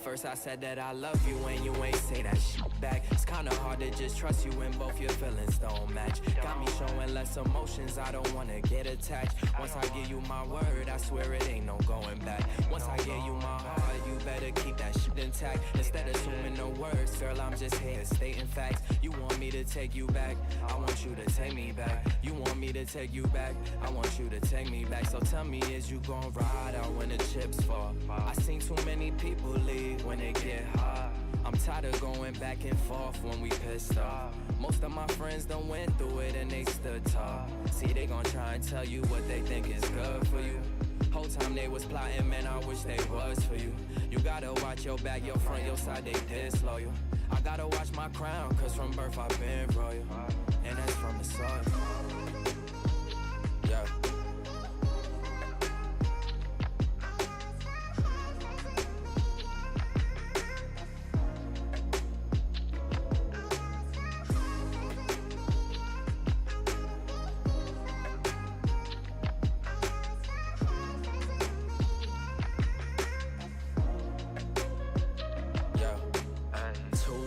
first I said that I love you and you ain't say that shit back. It's kinda hard to just trust you when both your feelings don't match. Got me showing less emotions, I don't wanna get attached. Once I give you my word, I swear it ain't no going back. Once I give you my heart, you better keep that shit intact. Instead of assuming no words, girl, I'm just here stating facts. You want me to take you back, I want you to take me back. You want me to take you back, I want you to take me back. So tell me, is you gon' ride out when the chips fall? I seen too many people leave when it get hard. I'm tired of going back and forth when we pissed off. Most of my friends done went through it and they stood tall. See, they gon' try and tell you what they think is good for you. Whole time they was plotting, man, I wish they was for you. You gotta watch your back, your front, your side, they disloyal. I gotta watch my crown, cause from birth I've been royal. And that's from the soil. Yeah.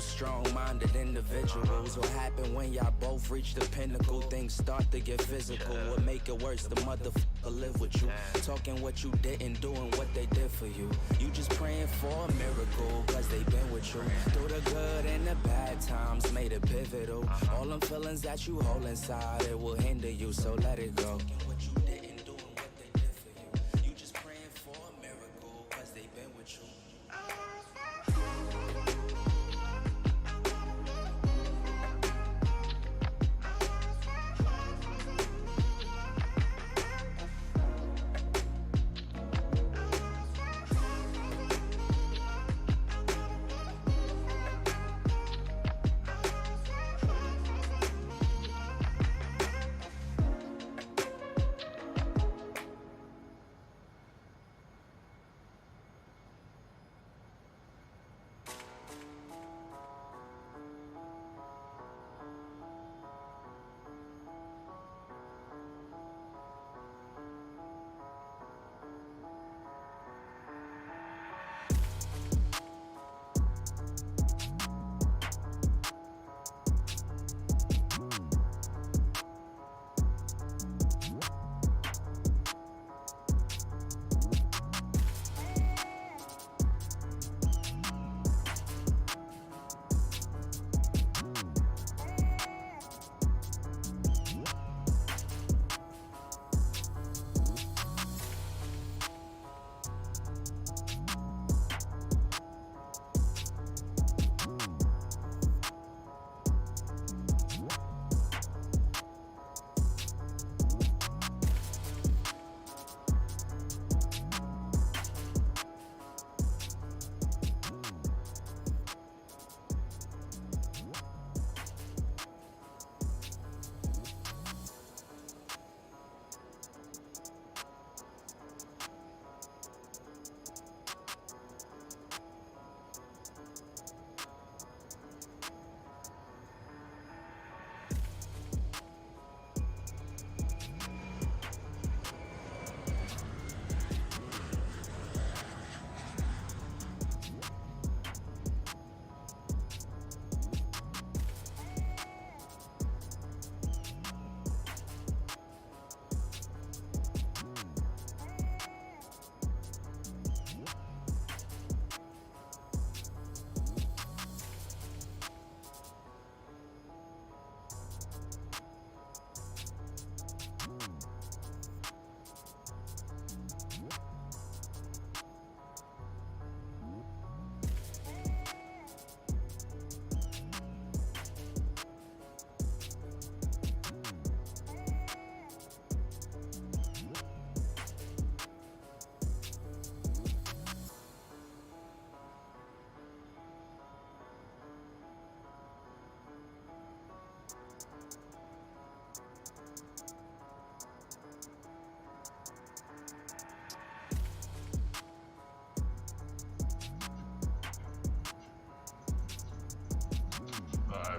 Strong-minded individuals. What happen when y'all both reach the pinnacle? Things start to get physical. What make it worse? The motherfucker live with you, talking what you didn't do and what they did for you. You just praying for a miracle, cause they been with you through the good and the bad times, made it pivotal. All them feelings that you hold inside, it will hinder you, so let it go. What you didn't do and what they did for you. You just praying for a miracle, cause they been with you.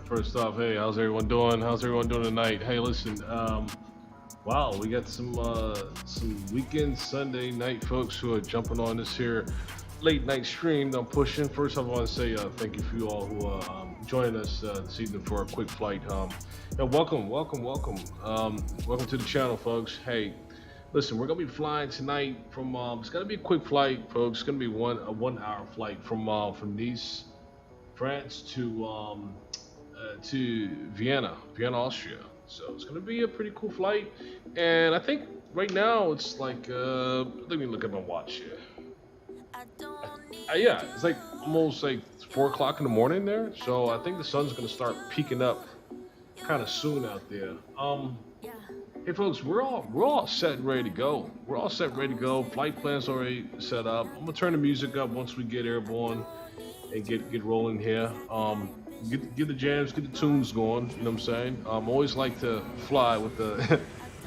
First off, hey, how's everyone doing? How's everyone doing tonight? Hey, listen, wow, we got some weekend Sunday night folks who are jumping on this here late night stream that I'm pushing. First, I want to say thank you for you all who joining us this evening for a quick flight. Welcome welcome to the channel, folks. Hey, listen, we're gonna be flying tonight from. It's gonna be a quick flight, folks. It's gonna be a 1 hour flight from Nice, France to Vienna, Austria. So it's gonna be a pretty cool flight, and I think right now it's like let me look at my watch here. Yeah, it's like almost like 4 o'clock in the morning there. So I think the sun's gonna start peeking up kind of soon out there. Hey folks, we're all set and ready to go. We're all set and ready to go. Flight plans already set up. I'm gonna turn the music up once we get airborne and get rolling here. Get the jams, get the tunes going. You know what I'm saying? Always like to fly with a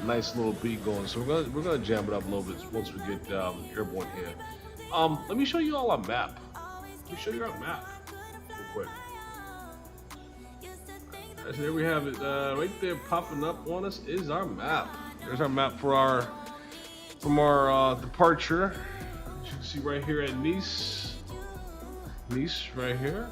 nice little beat going. So we're gonna jam it up a little bit once we get airborne here. Let me show you all our map. Let me show you our map real quick. So there we have it. Right there popping up on us is our map. There's our map for our departure. As you can see right here at Nice. Nice right here.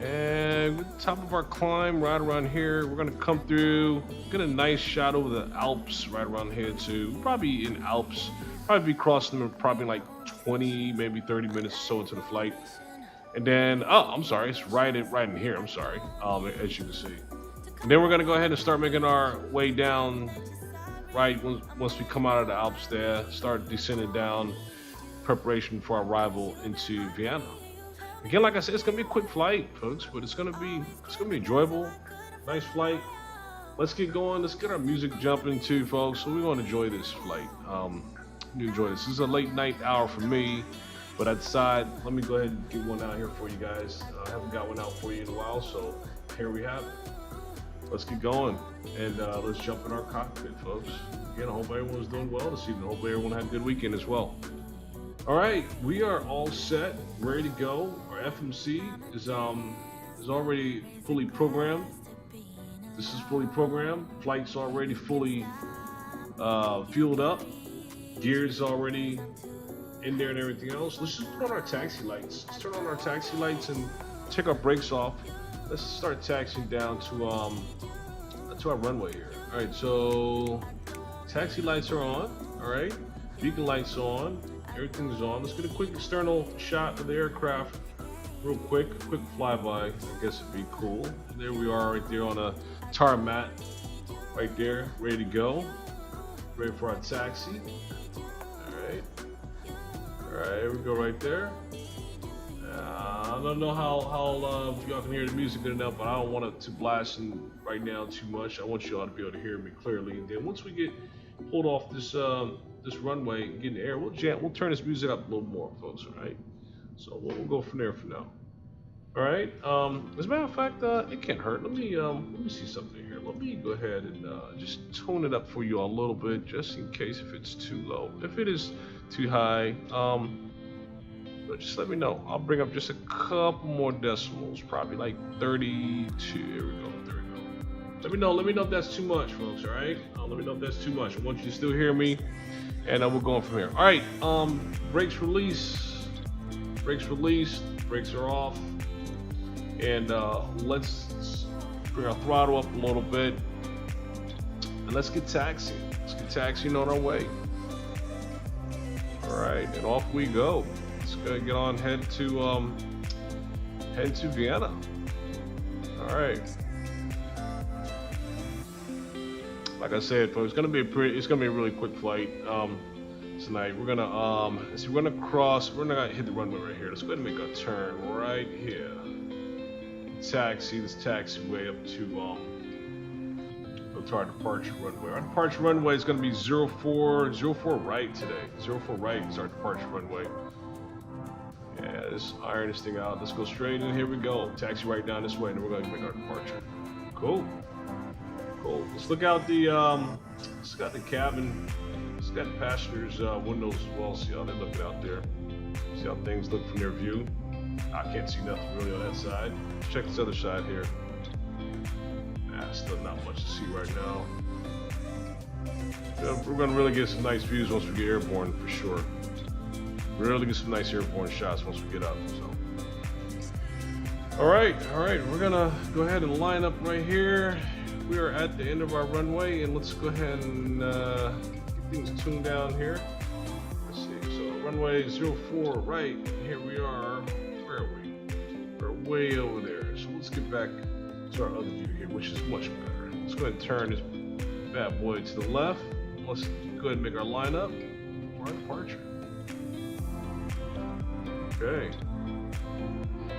And at the top of our climb, right around here, we're gonna come through, get a nice shot over the Alps right around here too. Probably in Alps, probably be crossing them probably like 20, maybe 30 minutes or so into the flight. And then, I'm sorry, it's right in here. I'm sorry, as you can see. And then we're gonna go ahead and start making our way down. Right once we come out of the Alps, there, start descending down, preparation for our arrival into Vienna. Again, like I said, it's gonna be a quick flight, folks, but it's gonna be enjoyable. Nice flight. Let's get going. Let's get our music jumping too, folks. So we want to enjoy this flight. Enjoy this. This is a late night hour for me, but I decided let me go ahead and get one out here for you guys. I haven't got one out for you in a while, so here we have it. Let's get going and let's jump in our cockpit, folks. Again, I hope everyone's doing well this evening. I hope everyone had a good weekend as well. All right, we are all set, ready to go. Our FMC is already fully programmed. This is fully programmed. Flight's already fully fueled up. Gears already in there and everything else. Let's just put on our taxi lights. Let's turn on our taxi lights and take our brakes off. Let's start taxiing down to our runway here. All right, so taxi lights are on. All right, beacon lights on. Everything's on. Let's get a quick external shot of the aircraft real quick. A quick flyby, I guess it'd be cool. There we are right there on a tarmac. Right there, ready to go. Ready for our taxi. Alright. Alright, here we go right there. I don't know how y'all can hear the music good enough, but I don't want it to blast right now too much. I want y'all to be able to hear me clearly. And then once we get pulled off this runway and get in the air, we'll turn this music up a little more, folks. All right, so we'll go from there for now. All right. As a matter of fact, it can't hurt. Let me see something here. Let me go ahead and just tone it up for you a little bit, just in case if it's too low. If it is too high, but just let me know. I'll bring up just a couple more decimals, probably like 32. Here we go. There we go. Let me know if that's too much, folks. All right. Let me know if that's too much. I want you to still hear me. And we're going from here. All right, brakes release. Brakes released. Brakes are off. And let's bring our throttle up a little bit. And let's get taxiing. Let's get taxiing on our way. All right, and off we go. Let's go get on head to Vienna. All right. Like I said, folks, it's gonna be a really quick flight tonight. We're gonna hit the runway right here. Let's go ahead and make a turn right here. Taxi this taxiway up to our departure runway. Our departure runway is gonna be 04 right today. 04 right is our departure runway. Yeah, let's iron this thing out. Let's go straight in. Here we go. Taxi right down this way, and then we're gonna make our departure. Cool. Cool. Let's look out the cabin. Let's got the passengers' windows as well. See how they're looking out there. See how things look from their view. I can't see nothing really on that side. Let's check this other side here. Still not much to see right now. We're gonna really get some nice views once we get airborne for sure. Really get some nice airborne shots once we get up. So. All right, we're gonna go ahead and line up right here. We are at the end of our runway, and let's go ahead and get things tuned down here. Let's see, so runway 04, right, here we are. Where are we? We're way over there. So let's get back to our other view here, which is much better. Let's go ahead and turn this bad boy to the left. Let's go ahead and make our lineup for our departure. Okay.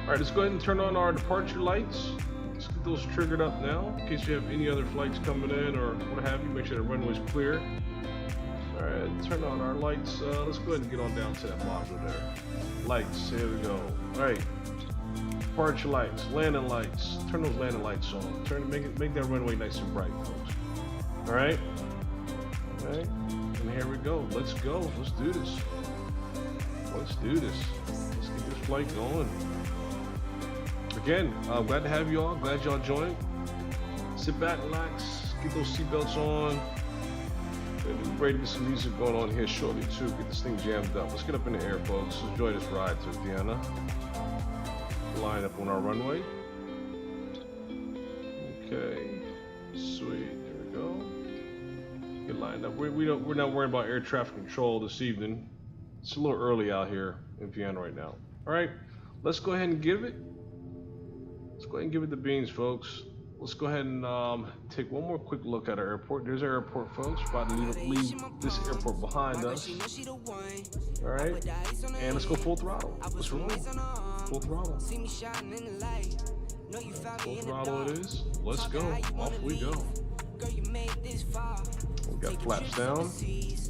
All right, let's go ahead and turn on our departure lights. Let's get those triggered up now, in case you have any other flights coming in or what have you. Make sure the runway's clear. All right, turn on our lights. Let's go ahead and get on down to that module there. Lights, here we go. All right, departure lights, landing lights. Turn those landing lights on. Make that runway nice and bright, folks. All right, and here we go. Let's go. Let's do this. Let's do this. Let's get this flight going. Again, glad to have you all. Glad y'all joined. Sit back, relax, get those seatbelts on. And we're ready to get some music going on here shortly too. Get this thing jammed up. Let's get up in the air, folks. Let's enjoy this ride to Vienna. Line up on our runway. Okay, sweet. There we go. Get lined up. We're not worried about air traffic control this evening. It's a little early out here in Vienna right now. All right, let's go ahead and give it. Let's go ahead and give it the beans, folks. Let's go ahead and take one more quick look at our airport. There's our airport, folks. About to leave this airport behind us. All right, and let's go full throttle. Let's roll. Full throttle. Full throttle it is. Let's go. Off we go. We got flaps down.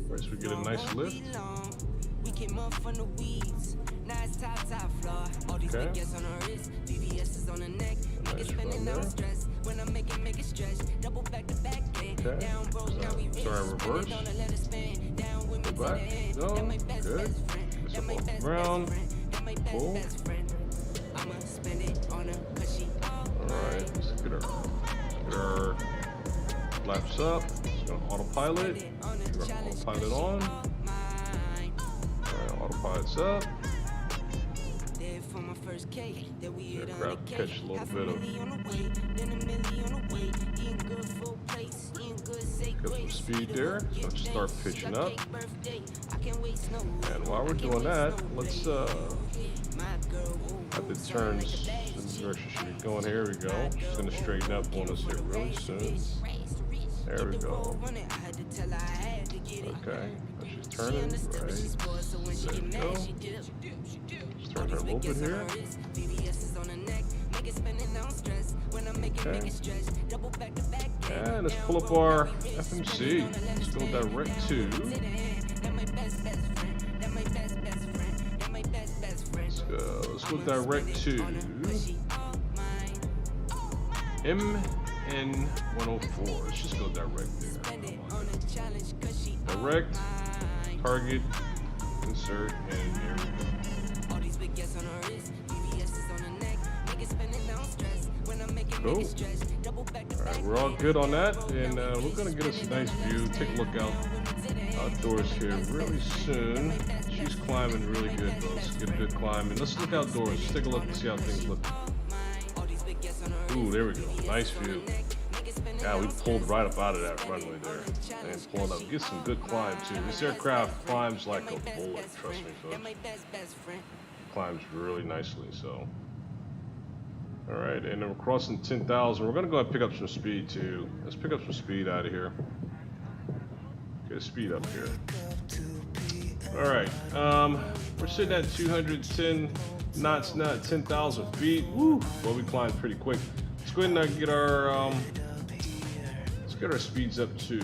Right, so we get a nice lift. Okay. Nice run there. Okay. Sorry, reverse. Go back. Go. Good. Get up off the ground. Pull. Alright, let's get our flaps up. Let's go autopilot. Get our autopilot on. Alright, autopilot's up. Aircraft catch a little bit of got some speed there. So let's start pitching up. And while we're doing that, let's have the turns in the direction should be going. Here we go. It's gonna straighten up on us here really soon. There we go. Okay, she's turning right. There we go. Let's turn her a little bit here. Okay. And let's pull up our FMC. Let's go direct to. Let's go direct to MN104. Let's just go direct there. Direct, target, insert, and there we go. Cool. Alright, we're all good on that, and we're gonna get us a nice view. Take a look outdoors here really soon. She's climbing really good, folks. Get a good climb, and let's look outdoors. Just take a look and see how things look. Ooh, there we go. Nice view. Yeah, we pulled right up out of that runway there and pulling up. Get some good climb too. This aircraft climbs like a bullet. Trust me, folks. Climbs really nicely. So. All right, and then we're crossing 10,000. We're gonna go ahead and pick up some speed too. Let's pick up some speed out of here. Get speed up here. All right, we're sitting at 210 knots now at 10,000 feet. Woo! Well, we climbed pretty quick. Let's go ahead and get our speeds up to.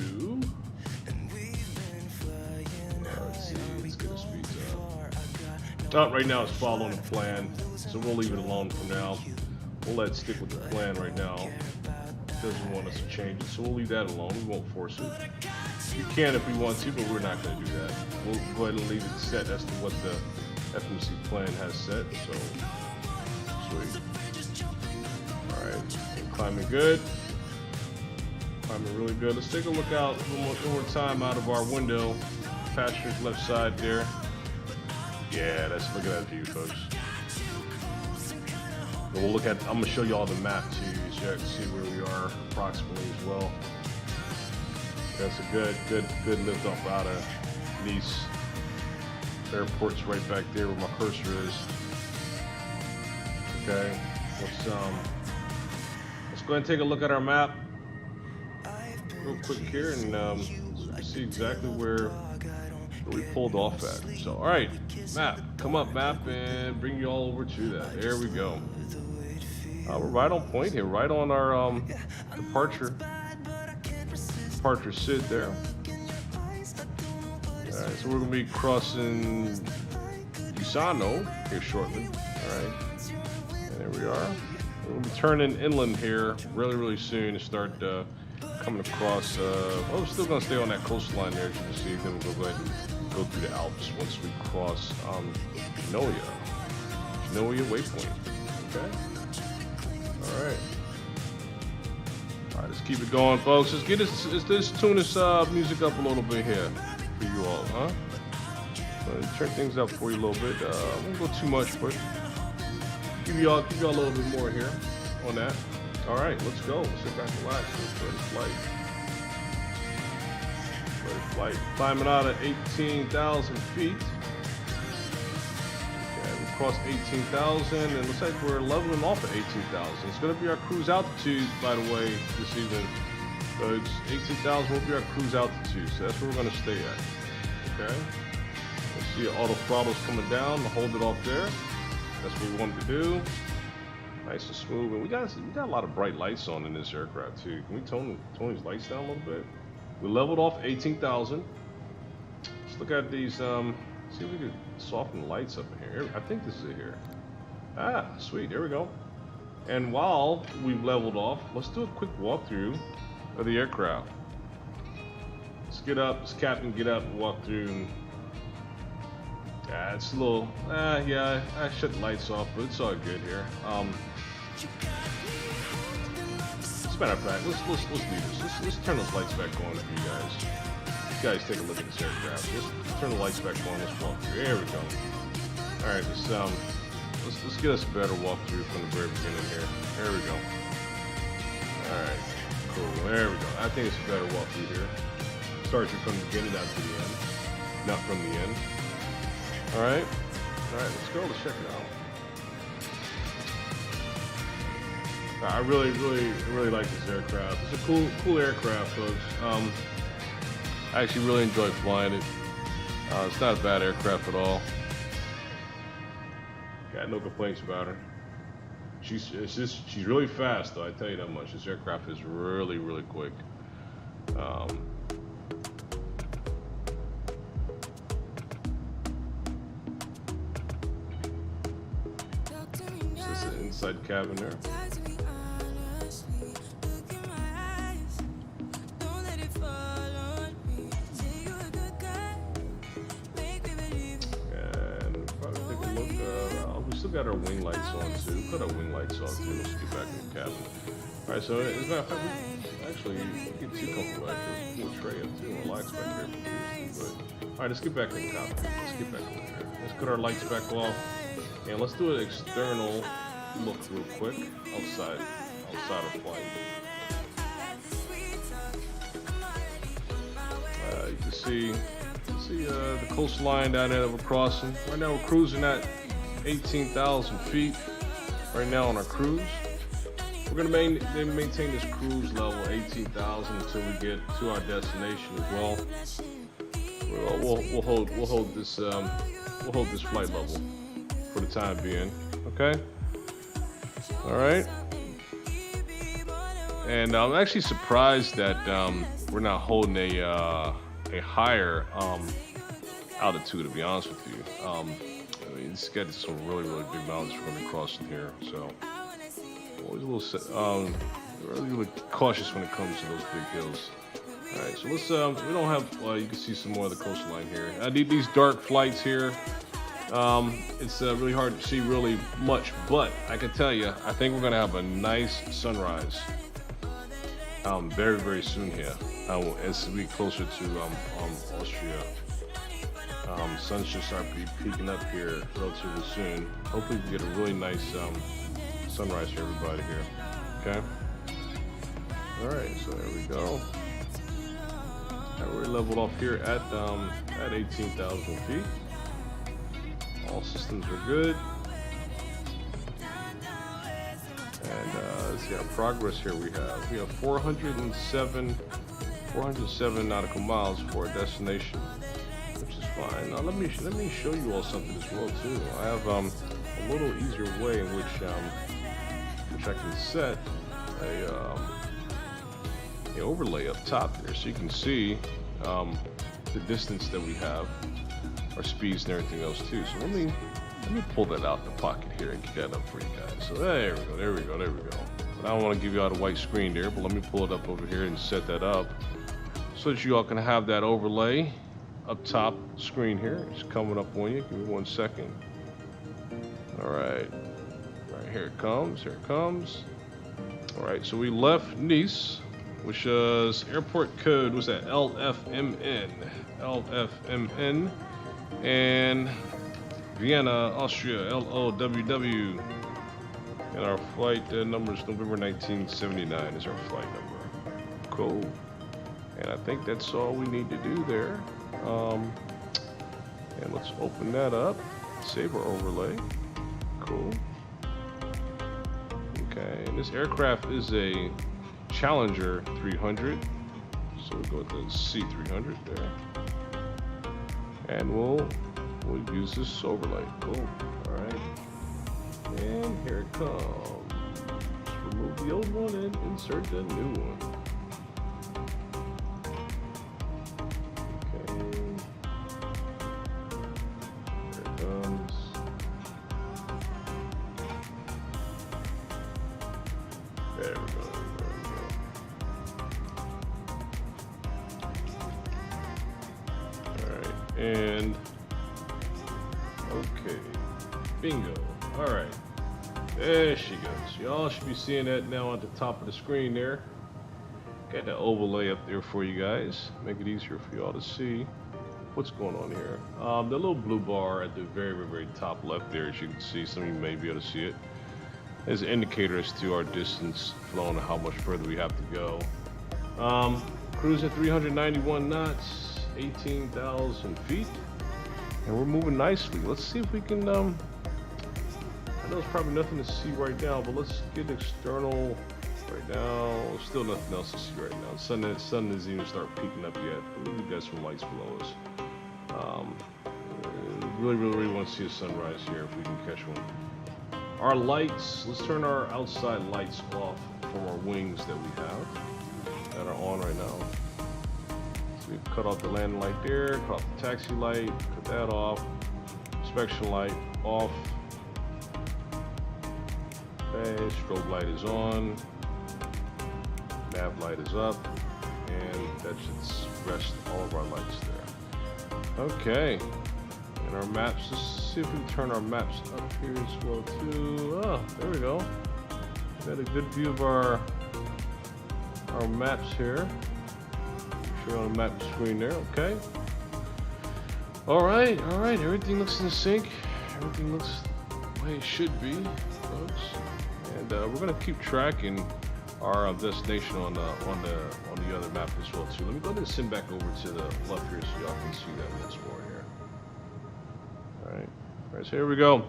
Let's see. Let's get our speeds up. Right now it's following the plan, so we'll leave it alone for now. We'll let it stick with the plan right now. It doesn't want us to change it, so we'll leave that alone. We won't force it. You can if we want to, but we're not going to do that. We'll go ahead and leave it set as to what the FMC plan has set. So, sweet. All right, climbing good. Climbing really good. Let's take a look out one more time out of our window. Passenger's left side there. Yeah, look at that view, folks. And we'll look at, I'm gonna show you all the map too, so you can see where we are approximately as well. That's a good lift off out of Nice. Airport's right back there where my cursor is. Okay, let's go ahead and take a look at our map real quick here, and see exactly where we pulled off at. So, all right, map, come up, map, and bring you all over to that. There we go. We're right on point here, right on our departure sit there. All right, so we're gonna be crossing Busano here shortly. All right, and there we are. We're gonna be turning inland here really soon to start coming across. Well, we're still gonna stay on that coastline there, as you can see. Then we'll go ahead and go through the Alps once we cross Genoa waypoint. Okay. All right. All right, let's keep it going, folks. Let's tune this music up a little bit here for you all, huh? Turn things up for you a little bit. I won't go too much, but give you all a little bit more here on that. All right, let's go. Let's sit back and relax. First flight. Climbing out at 18,000 feet. Okay, we crossed 18,000, and it looks like we're leveling off at 18,000. It's going to be our cruise altitude, by the way, this evening. So it's 18,000 will be our cruise altitude, so that's where we're going to stay at. Okay. Let's see auto throttle's coming down to hold it off there. That's what we wanted to do. Nice and smooth, and we got a lot of bright lights on in this aircraft too. Can we tone these lights down a little bit? We leveled off 18,000. Let's look at these. See if we can soften the lights up in here. I think this is it here. Ah, sweet. There we go. And while we've leveled off, let's do a quick walkthrough of the aircraft. Let's get up. Let's captain get up and walk through. And, it's a little. Yeah. I shut the lights off, but it's all good here. As a matter of fact, let's do this. Let's turn those lights back on for you guys. You guys take a look at this aircraft. Let's turn the lights back on. Let's walk through. There we go. All right, let's get us a better walkthrough from the very beginning here. There we go. All right, cool. There we go. I think it's a better walkthrough here. Start you from the beginning, not to the end, not from the end. All right, let's go. Let's check it out. I really like this aircraft. It's a cool aircraft, folks. I actually really enjoy flying it. It's not a bad aircraft at all. Got no complaints about her. She's really fast, though. I tell you that much. This aircraft is really quick. This is the inside cabin there. Got our wing lights on too. Put our wing lights on too. Let's get back in the cabin. All right, so as a matter of fact, we actually get too comfortable back here. Pull a tray up too. Relax back here. But all right, let's get back in the cabin. Let's get back in here. Let's put our lights back off, and let's do an external look real quick outside our flight. You can see the coastline down there that we're crossing. Right now we're cruising at 18,000 feet right now on our cruise. We're gonna maintain this cruise level 18,000 until we get to our destination as well. We'll hold this flight level for the time being. Okay. All right. And I'm actually surprised that we're not holding a higher altitude. To be honest with you. It's got some really big mountains we're going to be crossing here, so always a little really cautious when it comes to those big hills. All right, so let's we don't have you can see some more of the coastline here. I need these dark flights here. It's really hard to see really much, but I can tell you, I think we're going to have a nice sunrise very soon here as we get closer to Austria. Sun should start peeking up here relatively soon. Hopefully we get a really nice sunrise for everybody here. Okay. All right, so there we go. And we're leveled off here at 18,000 feet. All systems are good. And let's see our progress here. We have 407 nautical miles for our destination, which is fine. Now let me show you all something as well too. I have a little easier way in which I can set a overlay up top here, so you can see the distance that we have, our speeds and everything else too. So let me pull that out in the pocket here and get that up for you guys. So there we go. But I don't want to give you all the white screen there, but let me pull it up over here and set that up so that you all can have that overlay up top screen here. It's coming up on you. Give me 1 second. All right, here it comes. All right, so we left Nice, which is airport code was that LFMN, and Vienna Austria, LOWW, and our flight number is November 1979 is our flight number. Cool. And I think that's all we need to do there. And let's open that up, save our overlay. Cool. Okay, and this aircraft is a Challenger 300, so we'll go with the C300 there, and we'll use this overlay. Cool. All right, and here it comes. Remove the old one and insert the new one. Okay, here it comes. There we go. And okay, bingo. All right, there she goes. Y'all should be seeing that now at the top of the screen there. Got that overlay up there for you guys. Make it easier for y'all to see what's going on here. The little blue bar at the very top left there, as you can see, some of you may be able to see it, is an indicator as to our distance flown and how much further we have to go. Cruising 391 knots. 18,000 feet, and we're moving nicely. Let's see if we can I know there's probably nothing to see right now, but let's get external right now. Still nothing else to see right now. Sun doesn't even start peeking up yet. We've got some lights below us. Really want to see a sunrise here if we can catch one. Our lights, let's turn our outside lights off from our wings that we have that are on right now. So we cut off the landing light there, cut off the taxi light, cut that off, inspection light off. Okay, strobe light is on, nav light is up, and that should rest all of our lights there. Okay, and our maps, let's see if we can turn our maps up here as well too. Oh, there we go. Got a good view of our maps here. Show on the map screen there, okay. All right, everything looks in sync. Everything looks the way it should be, folks. And we're gonna keep tracking our destination on the other map as well too. Let me go ahead and send back over to the left here so y'all can see that once more here. All right, so here we go.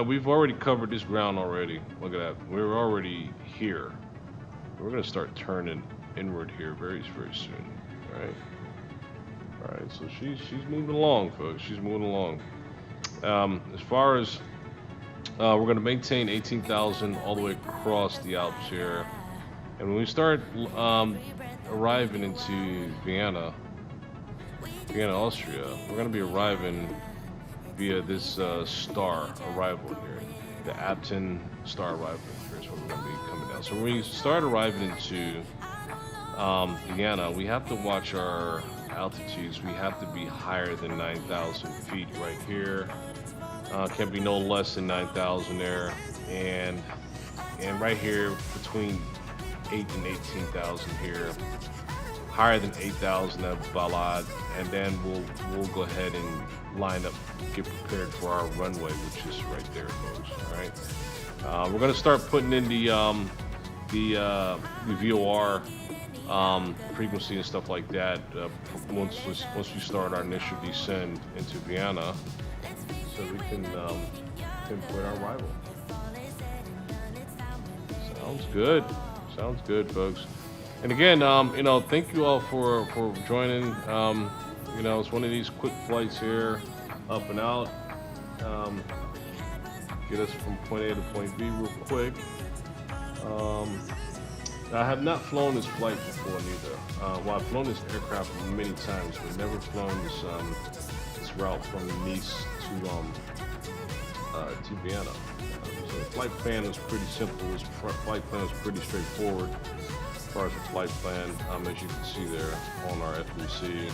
We've already covered this ground already. Look at that. We're already here. We're gonna start turning inward here very soon. All right. So she's moving along, folks. She's moving along. As far as we're going to maintain 18,000 all the way across the Alps here, and when we start arriving into Vienna, Austria, we're going to be arriving via this star arrival here, the Abten star arrival here is where we're going to be coming down. So when we start arriving into Vienna, we have to watch our altitudes. We have to be higher than 9,000 feet right here. Can't be no less than 9,000 there, and right here between 8 and 18,000 here. higher than 8,000 at Balad, and then we'll go ahead and line up, get prepared for our runway, which is right there, folks. All right. We're gonna start putting in the VOR frequency and stuff like that once we start our initial descent into Vienna, so we can pinpoint our arrival. Sounds good, folks. And again, you know, thank you all for joining. You know, it's one of these quick flights here, up and out. Get us from point A to point B real quick. I have not flown this flight before neither. Well, I've flown this aircraft many times, but never flown this route from Nice to Vienna. So the flight plan was pretty simple. This flight plan was pretty straightforward as far as the flight plan, as you can see there on our FMC.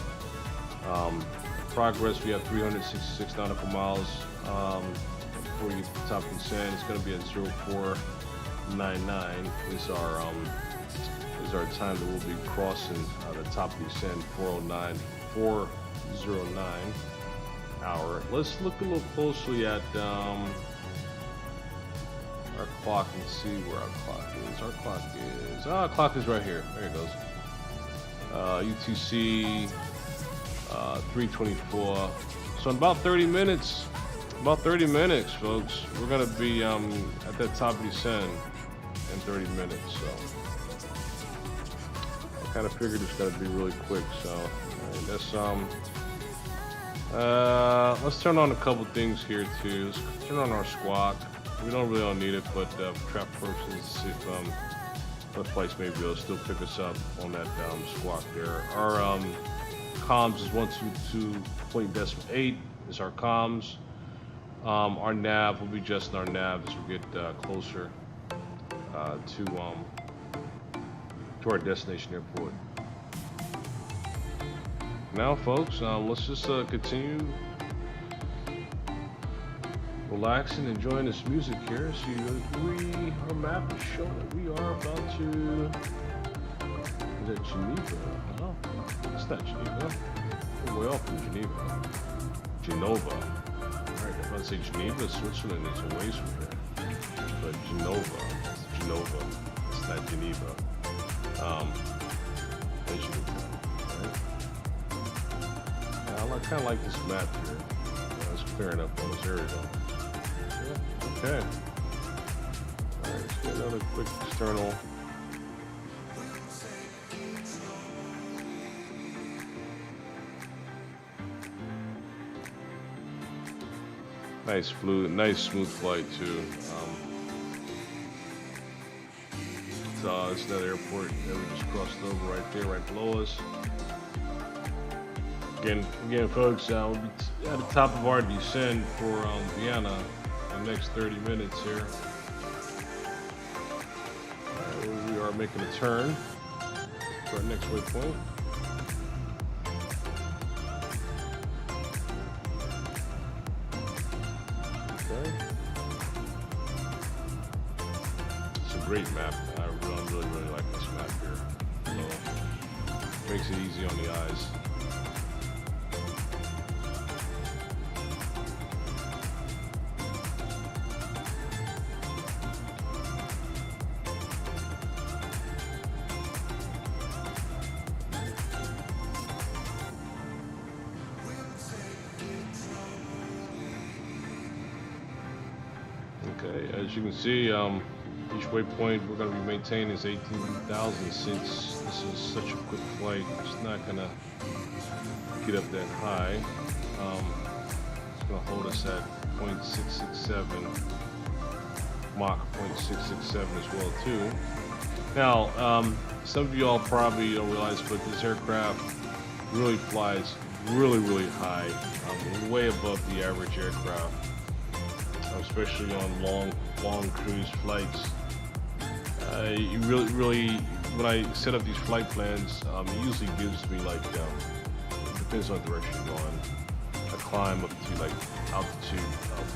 Progress, we have 366 nautical miles before you get to the top descent. It's going to be at 0499 is our time that we'll be crossing the top descent, 409 hour. Let's look a little closely at our clock and see where our clock is. Our clock is right here. There it goes. UTC 324. So in about 30 minutes, folks, we're gonna be at that top descent in 30 minutes. So I kind of figured it's gonna be really quick. So let's turn on a couple things here too. Let's turn on our squawk. We don't really need it, but for trap purposes, see if the flights may be able to still pick us up on that squawk there. Our comms is 122.8 is our comms. Our nav will be adjusting our nav as we get closer to our destination airport. Now, folks, let's just continue relaxing, enjoying this music here. See, our map is showing that we are about to. Is that Geneva? No, it's not Geneva. We're way off from Geneva. Genova. Alright, if I say Geneva, Switzerland is a ways from there. But Genova. It's not Geneva. As you can tell. Right? Yeah, I kind of like this map here. It's clearing up on this area though. Yeah, okay. Alright, let's get another quick external. Nice smooth flight too. It's another airport that we just crossed over right there, right below us. Again, folks, we'll be at the top of our descent for Vienna in the next 30 minutes here. We are making a turn to our next waypoint. It's a great map. I really like this map here. So, makes it easy on the eyes. Okay, as you can see, each waypoint we're going to be maintaining is 18,000 since this is such a quick flight. It's not going to get up that high. It's going to hold us at 0.667, Mach 0.667 as well too. Now, some of you all probably don't realize, but this aircraft really flies really high, way above the average aircraft. Especially on long cruise flights. You really, when I set up these flight plans, it usually gives me like, it depends on the direction you're going, a climb up to like altitude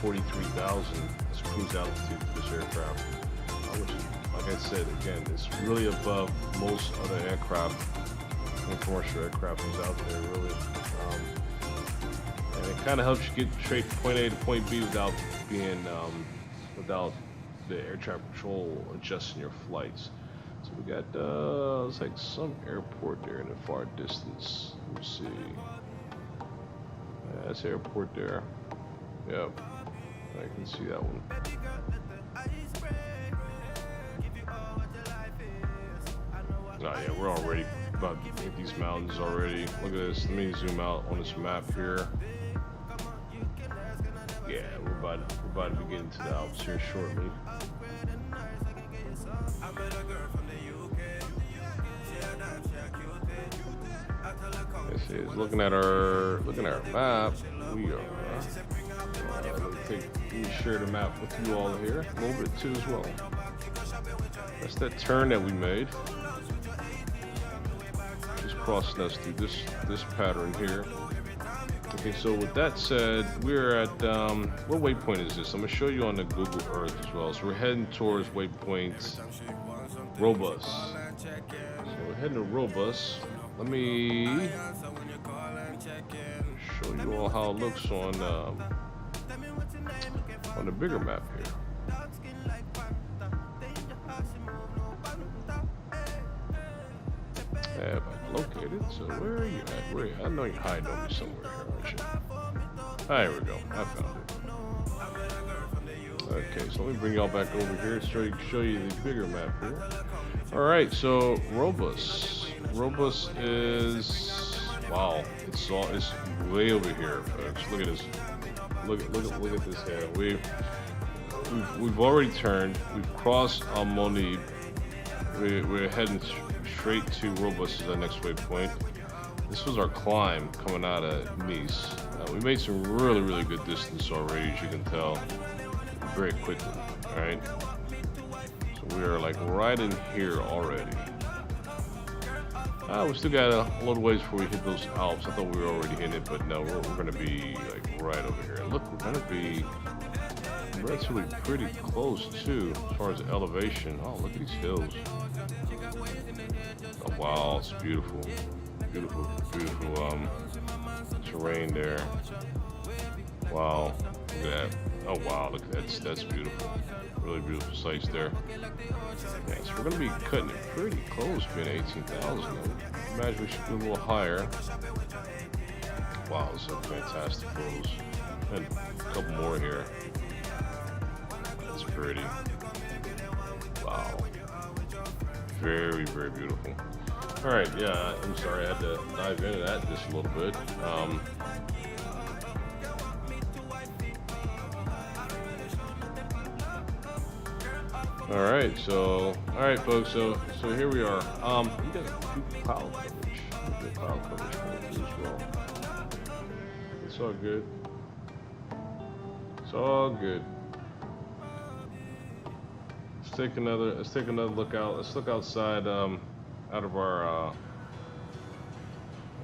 43,000 as cruise altitude for this aircraft, which is, like I said, again, it's really above most other aircraft commercial aircraft is out there, really. And it kind of helps you get straight from point A to point B without being, without the air traffic control adjusting your flights. So we got, it's like some airport there in the far distance. Let me see. Yeah, that's the airport there. Yep, I can see that one. Oh yeah, we're already about to hit these mountains already. Look at this. Let me zoom out on this map here. Yeah, we're about to be getting to the Alps here shortly. This is looking at our map. We are. Let me share the map with you all here a little bit too as well. That's that turn that we made. Just crossing us through this pattern here. Okay, so with that said, we're at what waypoint is this? I'm gonna show you on the Google Earth as well. So we're heading towards waypoint Robust. So we're heading to Robust. Let me show you all how it looks on the bigger map here. Have I located? So where are you at? Where? I know you're hiding on me somewhere here, aren't you? There we go. I found it. Okay, so let me bring y'all back over here to show you the bigger map here. All right, so Robust. Robust is wow. It's way over here, folks. Look at this. Look at this here. We've already turned. We've crossed Almonib. We're heading straight to Robust as our next waypoint. This was our climb coming out of Nice. We made some really good distance already, as you can tell, very quickly. All right. So we are like right in here already. We still got a little ways before we hit those Alps. I thought we were already hitting it, but no, we're going to be like right over here. Look, we're going to be relatively pretty close too, as far as elevation. Oh, look at these hills. Oh, wow, it's beautiful. Beautiful terrain there. Wow, look at that. Oh, wow, look at that. That's beautiful. Really beautiful sights there. Yeah, so we're going to be cutting it pretty close, being 18,000. Imagine we should be a little higher. Wow, this is a fantastic photos. And a couple more here. That's pretty. Wow. Very beautiful. All right, yeah, I'm sorry, I had to dive into that just a little bit. All right, folks. So here we are. You got good cloud coverage. Good cloud coverage as well. It's all good. It's all good. Let's take another look out. Let's look outside. Out of our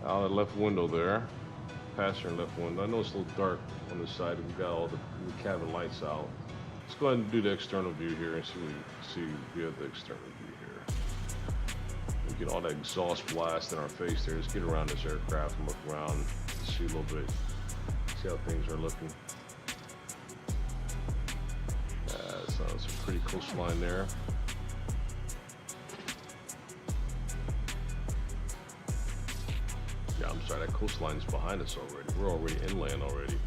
out of the left window there, passenger left window. I know it's a little dark on this side. We've got all the cabin lights out. Let's go ahead and do the external view here and see we have the external view here. We get all that exhaust blast in our face there. Let's get around this aircraft and look around, see a little bit, see how things are looking. So it's a pretty coastline there. Yeah, I'm sorry, that coastline's behind us already. We're already inland already.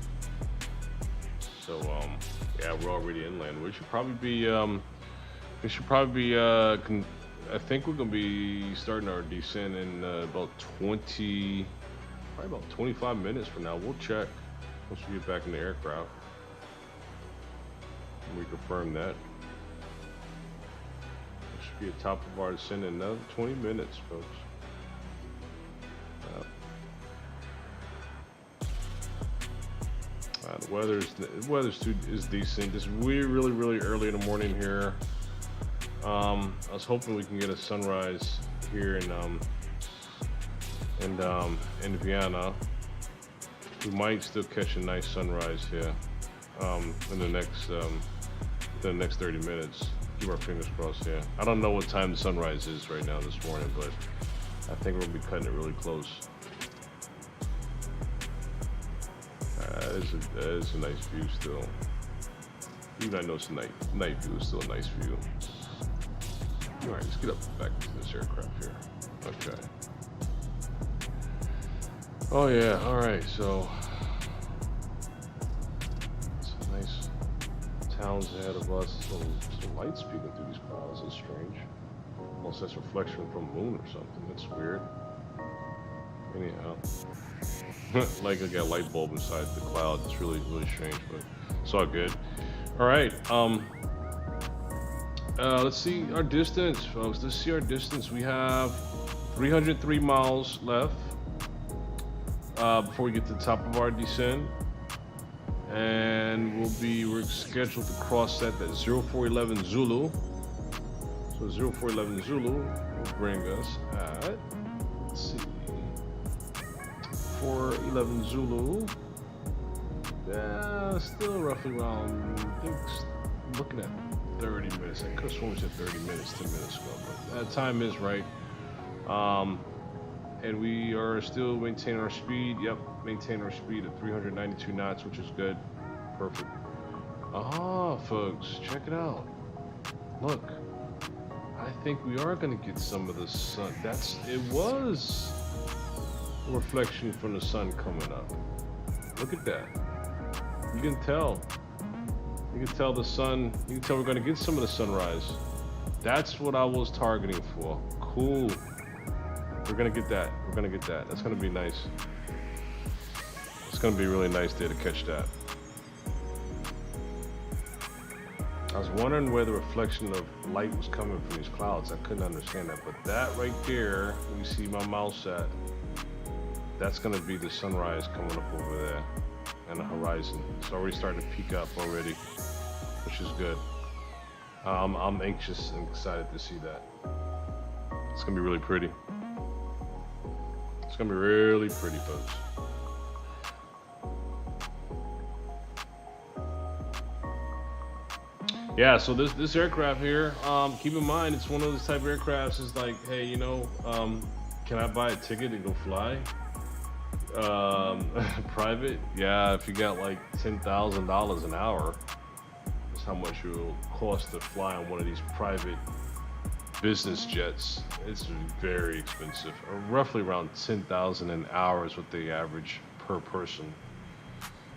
So, yeah, we're already inland. We should probably be, I think we're gonna be starting our descent in about 20, probably about 25 minutes from now. We'll check once we get back in the aircraft. And we confirm that. It should be at top of our descent in another 20 minutes, folks. The weather's is decent. It's really early in the morning here. I was hoping we can get a sunrise here in Vienna. We might still catch a nice sunrise here in the next 30 minutes. Keep our fingers crossed here. I don't know what time the sunrise is right now this morning, but I think we'll be cutting it really close. That is a nice view still. Even though I know it's a night view, it's still a nice view. All right, let's get up back to this aircraft here. Okay. Oh yeah, all right, so some nice towns ahead of us. Some lights peeking through these clouds. That's strange. Unless that's reflection from the moon or something. That's weird. Anyhow, like I got a light bulb inside the cloud. It's really strange, but it's all good. All right. Let's see our distance, folks. Let's see our distance. We have 303 miles left before we get to the top of our descent, and we're scheduled to cross that 0411 Zulu. So 0411 Zulu will bring us at, let's see, 411 Zulu. Yeah, still roughly around, I think, looking at 30 minutes. I could have sworn we said 30 minutes 10 minutes ago, but that time is right. And we are still maintaining our speed. Yep, maintain our speed at 392 knots, which is good. Perfect. Ah, folks, check it out. Look, I think we are going to get some of the sun. It was a reflection from the sun coming up. Look at that. You can tell. You can tell the sun. You can tell we're going to get some of the sunrise. That's what I was targeting for. Cool. We're going to get that. We're going to get that. That's going to be nice. It's going to be a really nice day to catch that. I was wondering where the reflection of light was coming from these clouds. I couldn't understand that. But that right there, you see my mouse at, that's going to be the sunrise coming up over there and the horizon. It's already starting to peak up already, which is good. I'm anxious and excited to see that. It's going to be really pretty. It's going to be really pretty, folks. Yeah, so this aircraft here, keep in mind, it's one of those type of aircrafts. It's like, hey, you know, can I buy a ticket and go fly? Private? Yeah, if you got like $10,000 an hour, that's how much it will cost to fly on one of these private business jets. It's very expensive. Roughly around $10,000 an hour is what they average per person.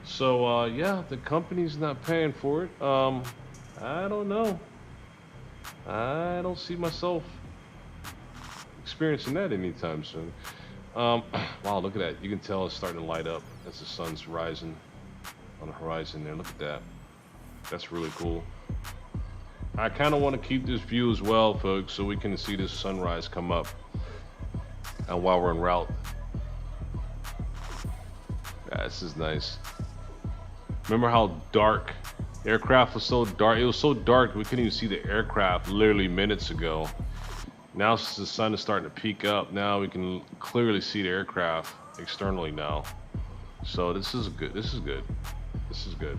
So yeah, the company's not paying for it. I don't know. I don't see myself experiencing that anytime soon. Wow, look at that. You can tell it's starting to light up as the sun's rising on the horizon there. Look at that. That's really cool. I kind of want to keep this view as well, folks, so we can see this sunrise come up while we're en route. Yeah, this is nice. Remember how dark the aircraft was? So dark. It was so dark we couldn't even see the aircraft literally minutes ago. Now since the sun is starting to peak up, now we can clearly see the aircraft externally now. So this is good. This is good. This is good.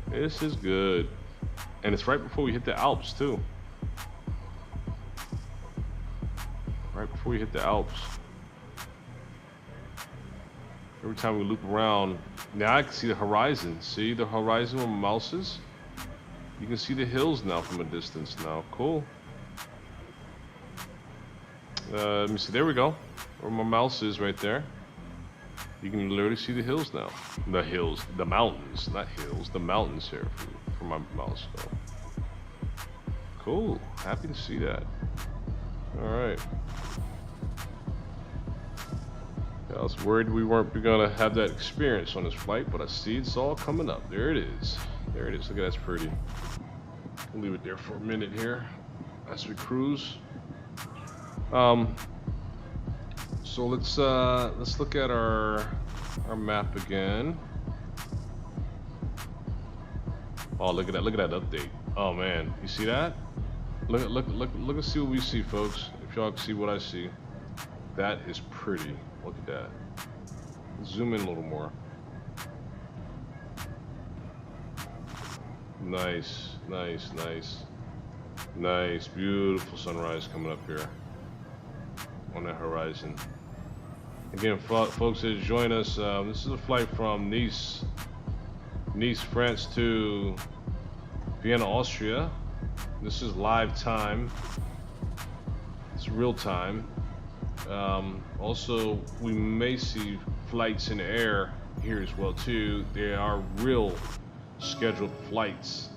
This is good. And it's right before we hit the Alps too. Right before we hit the Alps. Every time we loop around, now I can see the horizon. See the horizon where my mouse is? You can see the hills now from a distance now. Cool. Let me see. There we go. Where my mouse is right there. You can literally see the hills now. The hills, the mountains, not hills, the mountains here for my mouse. So. Cool. Happy to see that. All right. I was worried we weren't gonna have that experience on this flight, but I see it's all coming up. There it is. There it is. Look at that. That's pretty. We'll leave it there for a minute here as we cruise. So let's look at our map again. Oh, look at that! Look at that update. Oh man, you see that? Look and see what we see, folks. If y'all can see what I see, that is pretty. Look at that. Zoom in a little more. Nice, nice, nice, nice. Beautiful sunrise coming up here. on the horizon. Again, folks that join us, this is a flight from Nice, France to Vienna, Austria. This is live time. It's real time. Also, we may see flights in the air here as well too. There are real scheduled flights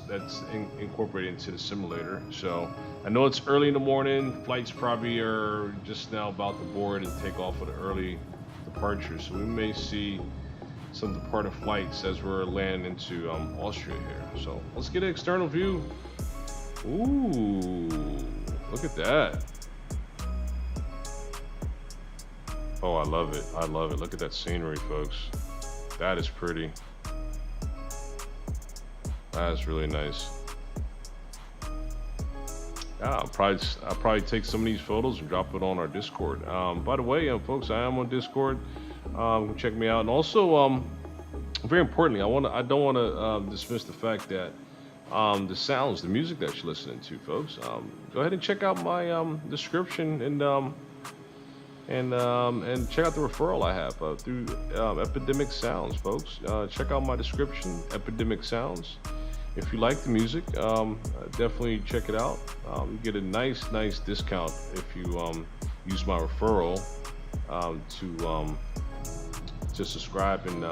that's incorporated into the simulator. So I know it's early in the morning. Flights probably are just now about to board and take off with an early departure. So we may see some departed flights as we're landing into Austria here. So let's get an external view. Ooh, look at that. Oh, I love it. I love it. Look at that scenery, folks. That is pretty. That is really nice. Yeah, I'll probably take some of these photos and drop it on our Discord. By the way, folks, I am on Discord. Check me out. And also, very importantly, I don't want to dismiss the fact that the sounds, the music that you're listening to, folks. Go ahead and check out my description and check out the referral I have through Epidemic Sounds, folks. Check out my description, Epidemic Sounds. If you like the music, definitely check it out. You get a nice discount if you use my referral to subscribe and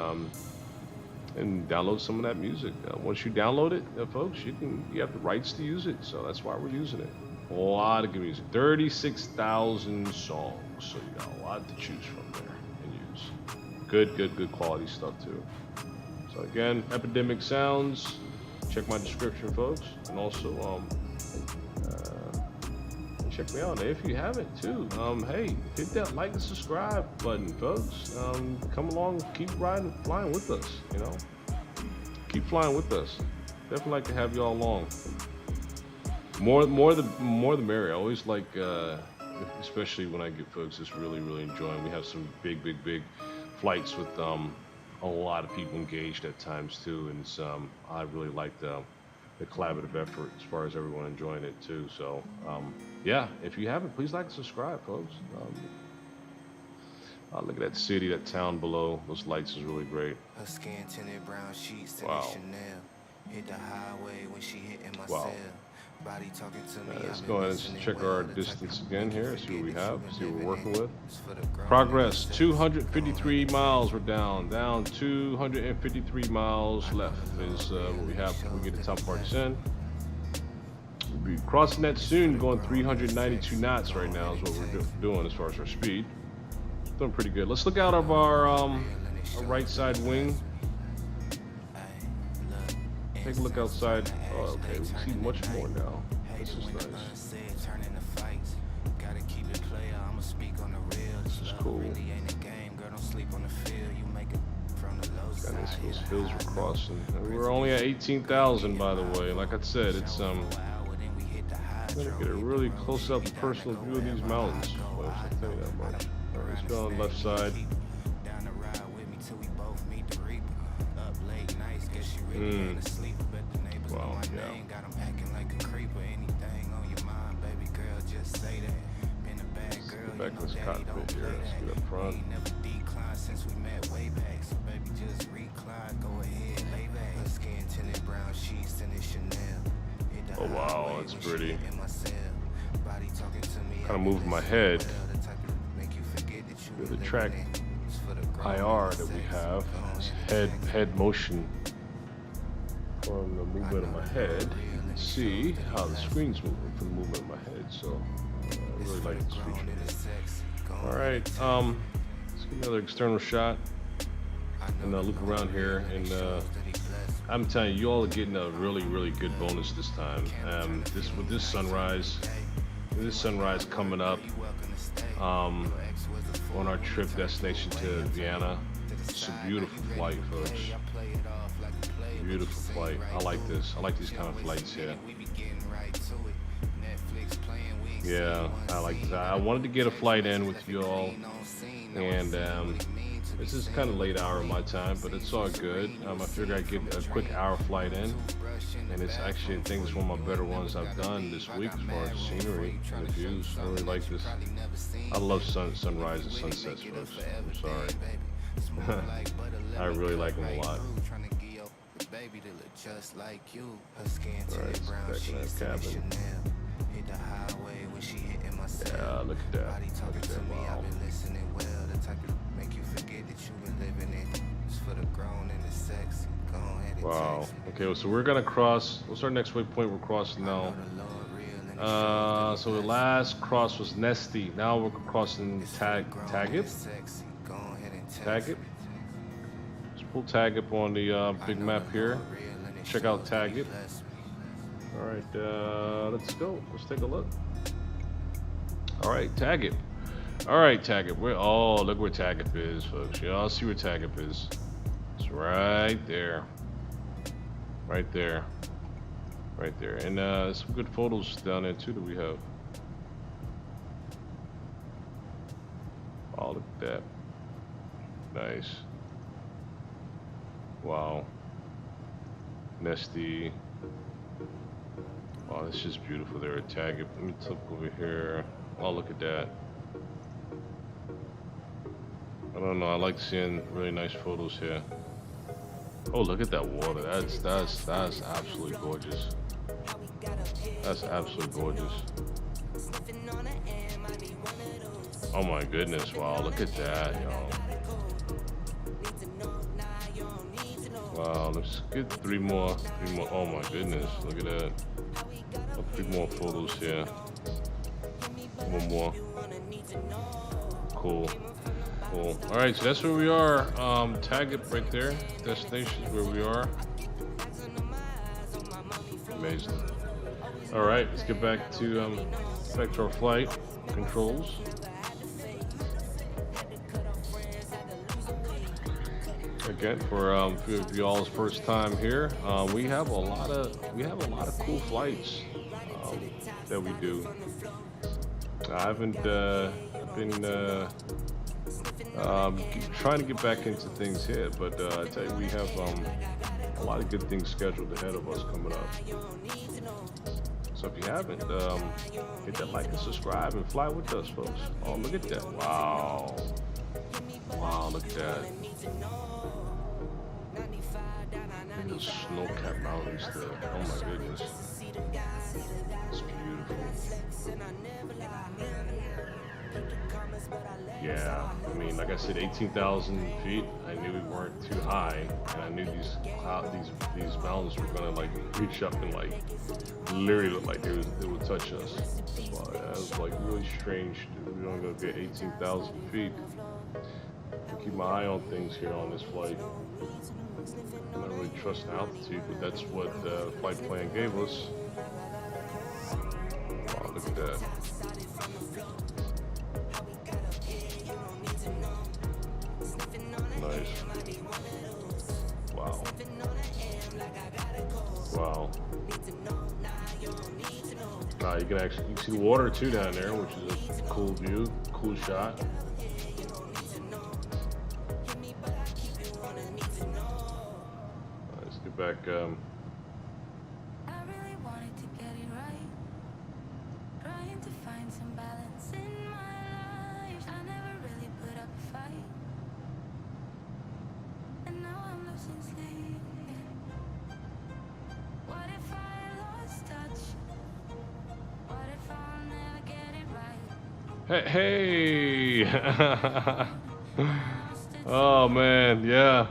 download some of that music. Once you download it, folks, you have the rights to use it, so that's why we're using it. A lot of good music, 36,000 songs, so you got a lot to choose from there and use. Good quality stuff too. So again, Epidemic Sounds. Check my description, folks, and also check me out. And if you haven't too, hey, hit that like and subscribe button, folks. Come along, keep flying with us. You know, keep flying with us. Definitely like to have y'all along. More the merrier. I always like, especially when I get folks that's really enjoying. We have some big flights with a lot of people engaged at times too, and it's, I really like the collaborative effort as far as everyone enjoying it too. So yeah, if you haven't, please like and subscribe, folks. Look at that city, that town below. Those lights is really great. Her skin tinted brown sheets, wow. Chanel. Hit the highway when she hitting my wow. cell. Body talking to me. Let's go ahead and check our distance again here, see what we have, see what we're working with. Progress, 253 miles, we're down 253 miles left is what we have before we get to top part 10. We'll be crossing that soon, going 392 knots right now is what we're doing as far as our speed. Doing pretty good. Let's look out of our right side wing. Take a look outside. Oh, okay, we see much more now. This is nice. This is cool. Got those hills we're crossing. We're only at 18,000, by the way. Like I said, it's gonna get a really close up and personal view of these mountains. I'll tell you that much. All right, let's go on the left side. Wow, yeah. Let's get back in this cockpit here. Let's get up front. Oh wow, that's pretty. Kind of moving my head. The track IR that we have, head motion. From the movement of my head, you can see how the screen's moving from the movement of my head. So I really like this feature. All right, let's get another external shot and look around here. And I'm telling you, you all are getting a really good bonus this time. With this sunrise coming up on our trip destination to Vienna. It's a beautiful flight, folks. Beautiful flight. I like this. I like these kind of flights here. Yeah, I like that. I wanted to get a flight in with you all, and This is kind of late hour of my time, but it's all good. I figured I'd get a quick hour flight in, and it's actually, I think it's one of my better ones I've done this week as far as scenery and the views. I really like this. I love sunrise and sunsets, folks. I'm sorry. I really like them a lot. Alright, back in that cabin. Yeah, look at that. Look at that. Wow. Wow. Okay, so we're gonna cross. What's our next waypoint? We're crossing now. So the last cross was Nesty. Now we're crossing Taggip. Let's pull Taggip on the big map here. Check out Taggip. All right, let's go. Let's take a look. All right, Taggip. All right, Taggip. Oh, look where Taggip is, folks. Y'all see where Taggip is. It's right there. Right there. Right there. And some good photos down there too that we have. Oh, look at that. Nice. Wow. Nesty. Wow, this is beautiful there at Taggip. Let me look over here. Oh, look at that. I don't know. I like seeing really nice photos here. Oh, look at that water. That's absolutely gorgeous. That's absolutely gorgeous. Oh my goodness! Wow, look at that, y'all. Wow, let's get three more. Oh my goodness, look at that. Oh, 3 more photos here. 1 more. Cool. Cool. All right, so that's where we are. Tag it right there. Destination is where we are. Amazing. All right, let's get back to our flight controls. Again, for y'all's first time here, we have a lot of cool flights that we do. I haven't been trying to get back into things here, but I tell you, we have a lot of good things scheduled ahead of us coming up. So if you haven't, hit that like and subscribe and fly with us, folks. Oh, look at that! Wow, wow, look at that! Look at those snow-capped mountains there. Oh my goodness, it's beautiful. Yeah, I mean, like I said, 18,000 feet. I knew we weren't too high, and I knew these mountains were gonna like reach up and like literally look like they would touch us. So that was like really strange. We don't go get 18,000 feet. I keep my eye on things here on this flight. I'm not really trusting altitude, but that's what the flight plan gave us. Wow, look at that. Nice. Wow. Wow. You can see water too down there, which is a cool view, cool shot. Let's get back. Hey! Oh man, yeah,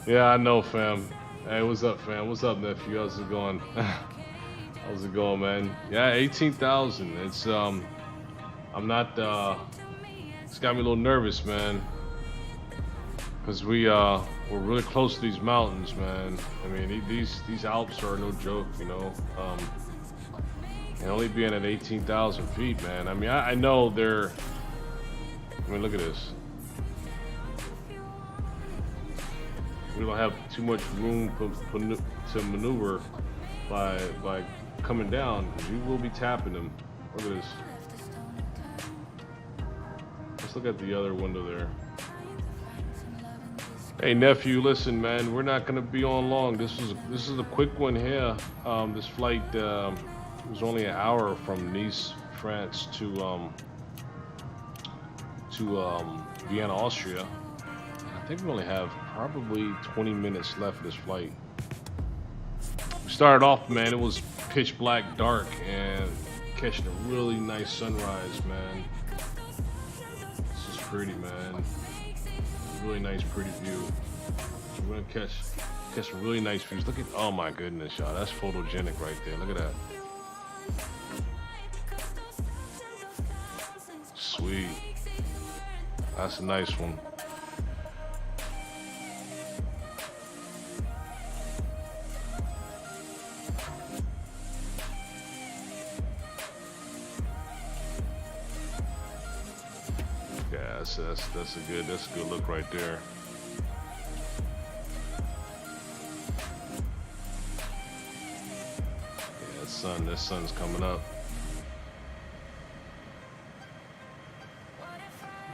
I know, fam. Hey, what's up, fam? What's up, nephew? How's it going? How's it going, man? Yeah, 18,000. It's I'm not. It's got me a little nervous, man, because we're really close to these mountains, man. I mean, these Alps are no joke, you know. And only being at 18,000 feet, man. I mean, I know they're. I mean, look at this. We don't have too much room to maneuver by coming down, because we will be tapping them. Look at this. Let's look at the other window there. Hey nephew, listen, man, we're not gonna be on long. This is a quick one here. This flight was only an hour from Nice, France to Vienna, Austria. I think we only have probably 20 minutes left of this flight. We started off, man, it was pitch black dark and catching a really nice sunrise, man. This is pretty, man. Really nice, pretty view. So we're gonna catch some really nice views. Look at, oh my goodness, y'all. That's photogenic right there. Look at that. Sweet. That's a nice one. Yeah, that's a good look right there. Yeah, that sun's coming up.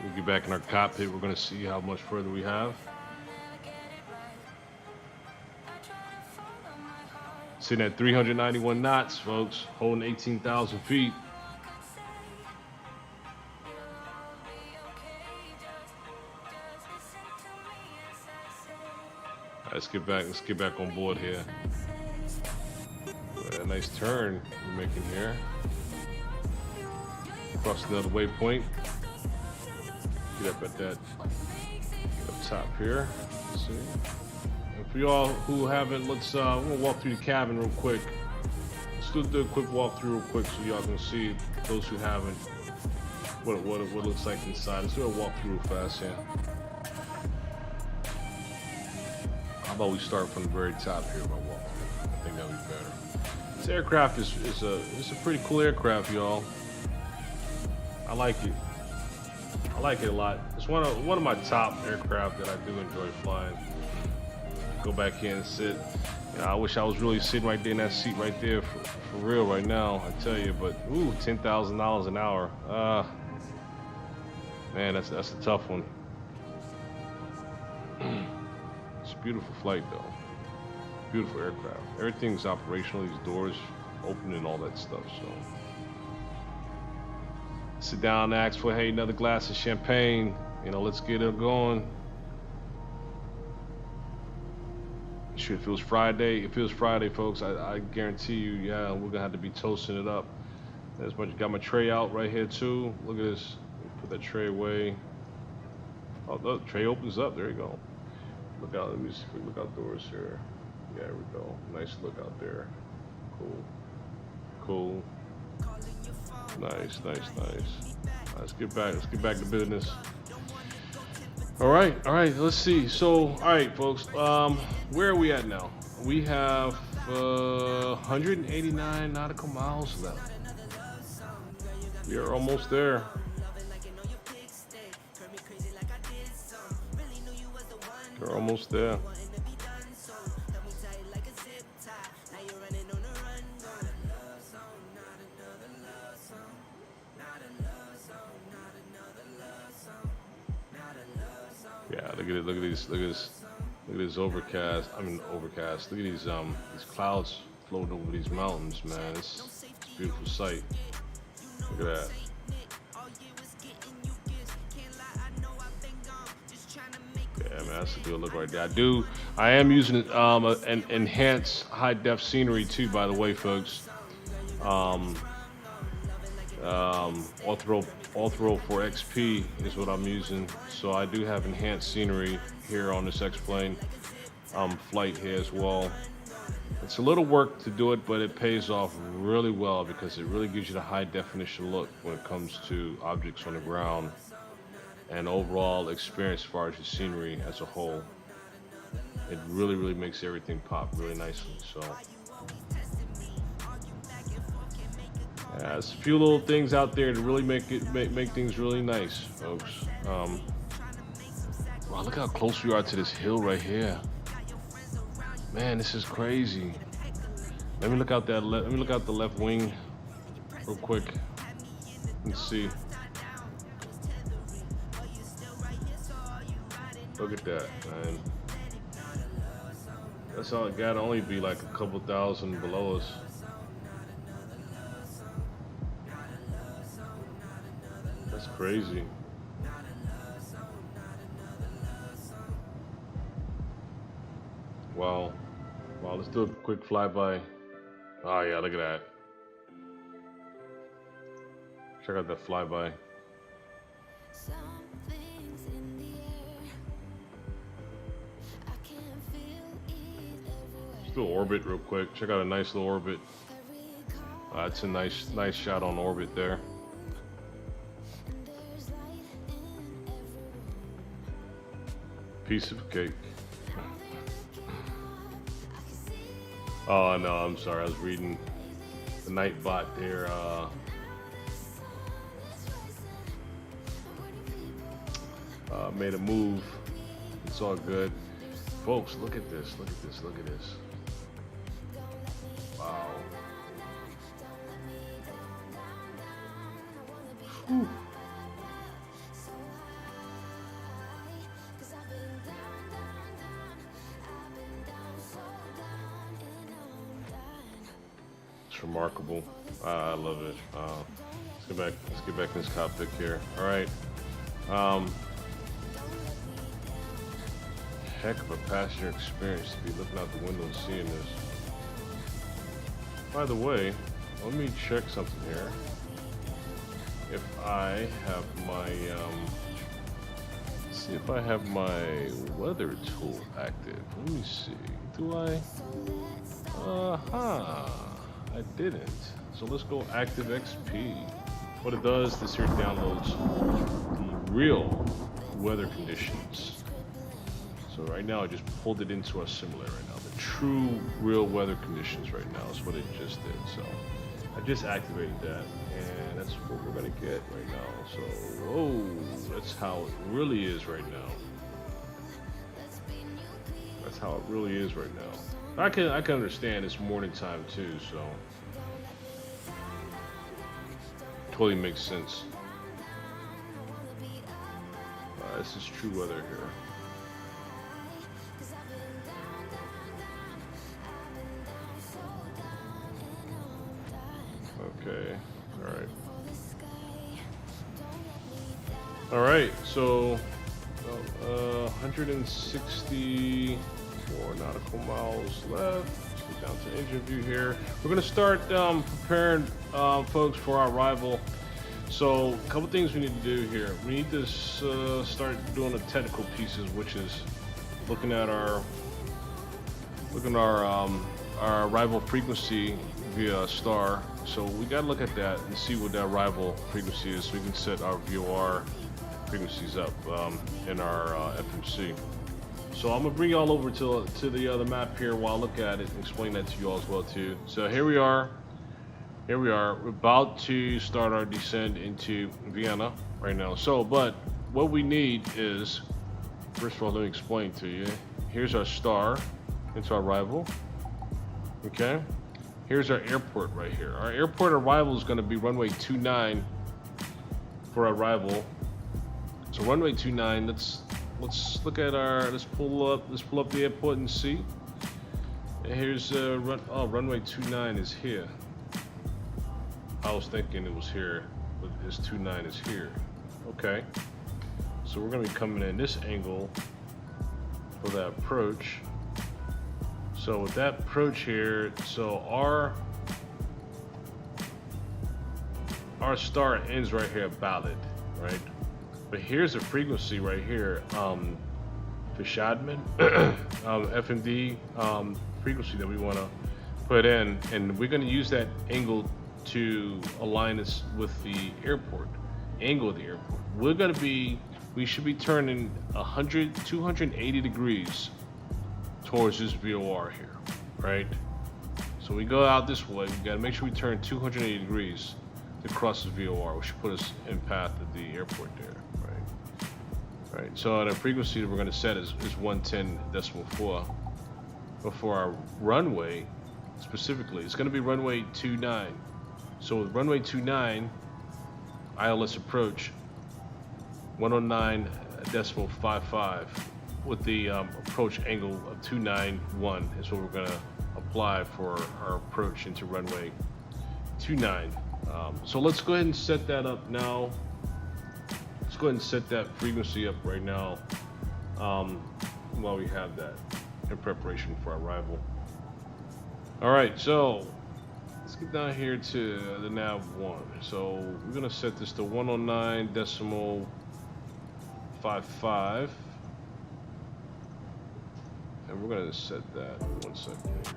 We'll get back in our cockpit. We're gonna see how much further we have. Sitting at 391 knots, folks, holding 18,000 feet. Let's get back on board here. A nice turn we're making here. Across another waypoint. Get up at that up top here. Let's see. And for y'all who haven't, let's we're gonna walk through the cabin real quick. Let's do a quick walkthrough real quick so y'all can see, those who haven't, what it looks like inside. Let's do a walkthrough real fast here. How about we start from the very top here by walkthrough? I think that'll be better. This aircraft is a pretty cool aircraft, y'all. I like it. I like it a lot. It's one of my top aircraft that I do enjoy flying. Go back here and sit. You know, I wish I was really sitting right there in that seat right there for real right now, I tell you. But ooh, $10,000 an hour. Man, that's a tough one. It's a beautiful flight though. Beautiful aircraft. Everything's operational. These doors open and all that stuff. So sit down and ask for, hey, another glass of champagne. You know, let's get it going. Sure, it feels Friday. It feels Friday, folks. I guarantee you, yeah, we're gonna have to be toasting it up. There's got my tray out right here too. Look at this. Put that tray away. Oh, the tray opens up. There you go. Look out. Let me see if we look outdoors here. Yeah, there we go. Nice look out there. Cool. Nice. Let's get back to business. All right. Let's see. So, all right, folks. Where are we at now? We have 189 nautical miles left. We are almost there. We're almost there. Yeah, look at this overcast. Overcast. Look at these clouds floating over these mountains, man. It's a beautiful sight. Look at that. Yeah, man, that's a good look right there. I am using an enhanced high def scenery too, by the way, folks. Authro for XP is what I'm using, so I do have enhanced scenery here on this X-plane flight here as well. It's a little work to do it, but it pays off really well because it really gives you the high definition look when it comes to objects on the ground and overall experience as far as the scenery as a whole. It really makes everything pop really nicely. So yeah, there's a few little things out there to really make things really nice, folks. Wow, look how close we are to this hill right here. Man, this is crazy. Let me look out the left wing real quick. Let's see. Look at that, man. That's all it gotta only be like a couple thousand below us. That's crazy. Wow. Wow, let's do a quick flyby. Oh yeah, look at that. Check out that flyby. Let's do an orbit real quick. Check out a nice little orbit. It's a nice shot on orbit there. Piece of cake. Oh no, I'm sorry. I was reading the Nightbot there. Made a move. It's all good, folks. Look at this. Look at this. Look at this. Wow. Whew. It's remarkable. I love it. Let's get back. Let's get back in this cockpit here. All right. Heck of a passenger experience to be looking out the window and seeing this. By the way, let me check something here. If I have my let's see if I have my weather tool active. Let me see. Do I? I didn't. So let's go Active XP. What it does, this here downloads the real weather conditions. So right now I just pulled it into our simulator right now. The true real weather conditions right now is what it just did. So I just activated that, and that's what we're gonna get right now. So whoa, that's how it really is right now. That's how it really is right now. I can understand it's morning time too, so totally makes sense. This is true weather here. Okay, all right, so 164 nautical miles left. Let's get down to engine view here. We're gonna start preparing folks for our arrival. So a couple things we need to do here. We need to start doing the technical pieces, which is looking at our arrival frequency via star. So we gotta look at that and see what that arrival frequency is, so we can set our VOR frequencies up in our FMC. So I'm gonna bring you all over to the other map here while I look at it and explain that to you all as well too. So here we are. We're about to start our descent into Vienna right now. So, but what we need is, first of all, let me explain to you. Here's our star into our arrival. Okay. Here's our airport right here. Our airport arrival is going to be runway 29 for arrival. So runway 29. Let's look at our. Let's pull up the airport and see. And here's runway 29 is here. I was thinking it was here, but this 29 is here. Okay. So we're going to be coming in this angle for that approach. So with that approach here, so our star ends right here at Ballad, right? But here's a frequency right here, for Shadman, FMD frequency that we want to put in, and we're going to use that angle to align us with the airport, angle of the airport. We should be turning 280 degrees towards this VOR here, right? So we go out this way, we gotta make sure we turn 280 degrees to cross the VOR, which should put us in path of the airport there, right? Right, so the frequency that we're gonna set is 110.4, but for our runway, specifically, it's gonna be runway 29. So with runway 29, ILS approach, 109.55. with the approach angle of 291 is what we're gonna apply for our approach into runway 29. So let's go ahead and set that up now. Let's go ahead and set that frequency up right now while we have that in preparation for our arrival. All right, so let's get down here to the nav 1. So we're gonna set this to 109.55. And we're gonna set that 1 second here.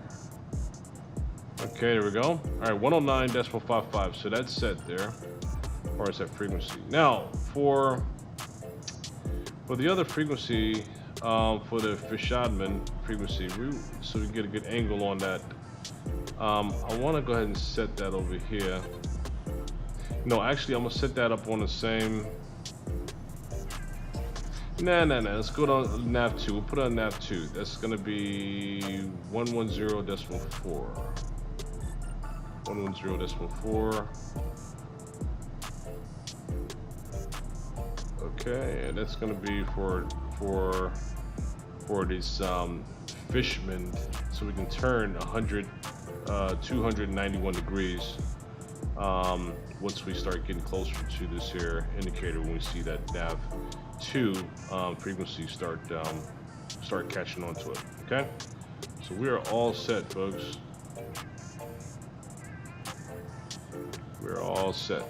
Okay, there we go. All right, 109.55. So that's set there, as far as that frequency. Now, for the other frequency, for the Fischadman frequency, so we can get a good angle on that. I want to go ahead and set that over here. No, actually, I'm gonna set that up on the same. Nah. Let's go to nav 2. We'll put it on nav 2. That's gonna be 110.4. 110.4. Okay, and that's gonna be for this Fishman, so we can turn 291 degrees once we start getting closer to this here indicator, when we see that nav 2 frequency start catching on to it. Okay, so we are all set, folks. We're all set.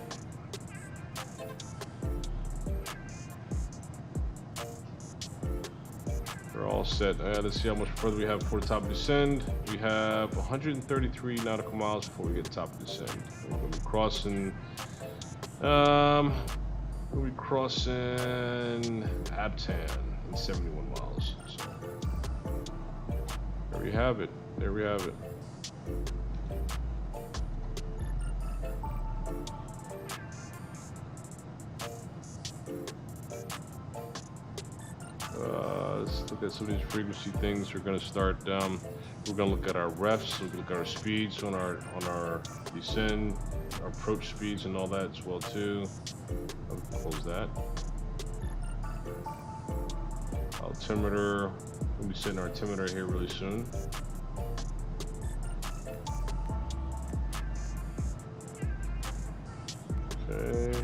We're all set. Let's see how much further we have before the top of descend. We have 133 nautical miles before we get to top of descend. We're gonna be crossing. We'll be crossing Abtan in 71 miles. So there we have it. There we have it. Let's look at some of these frequency things. We're going to start. We're going to look at our refs. We'll look at our speeds on our descend, our approach speeds, and all that as well too. I'll close that. Altimeter. We'll be setting our altimeter here really soon. Okay.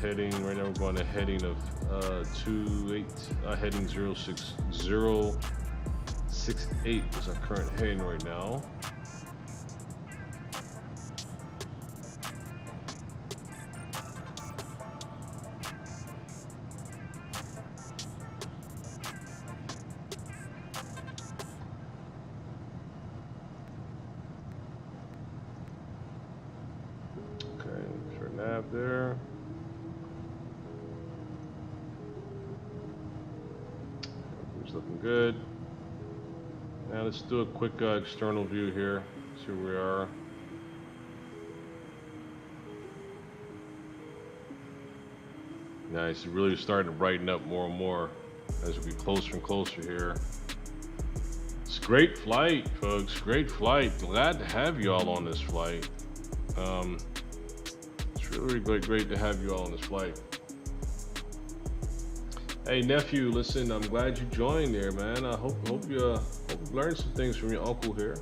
Heading right now, we're going to heading of 28, heading 06068 is our current heading right now. Okay, sure nav there. Looking good. Now let's do a quick external view here. See where we are. Nice. It's really starting to brighten up more and more as we get closer and closer here. It's a great flight, folks. Great flight. Glad to have you all on this flight. It's really great to have you all on this flight. Hey nephew, listen, I'm glad you joined there, man. I hope you learned some things from your uncle here.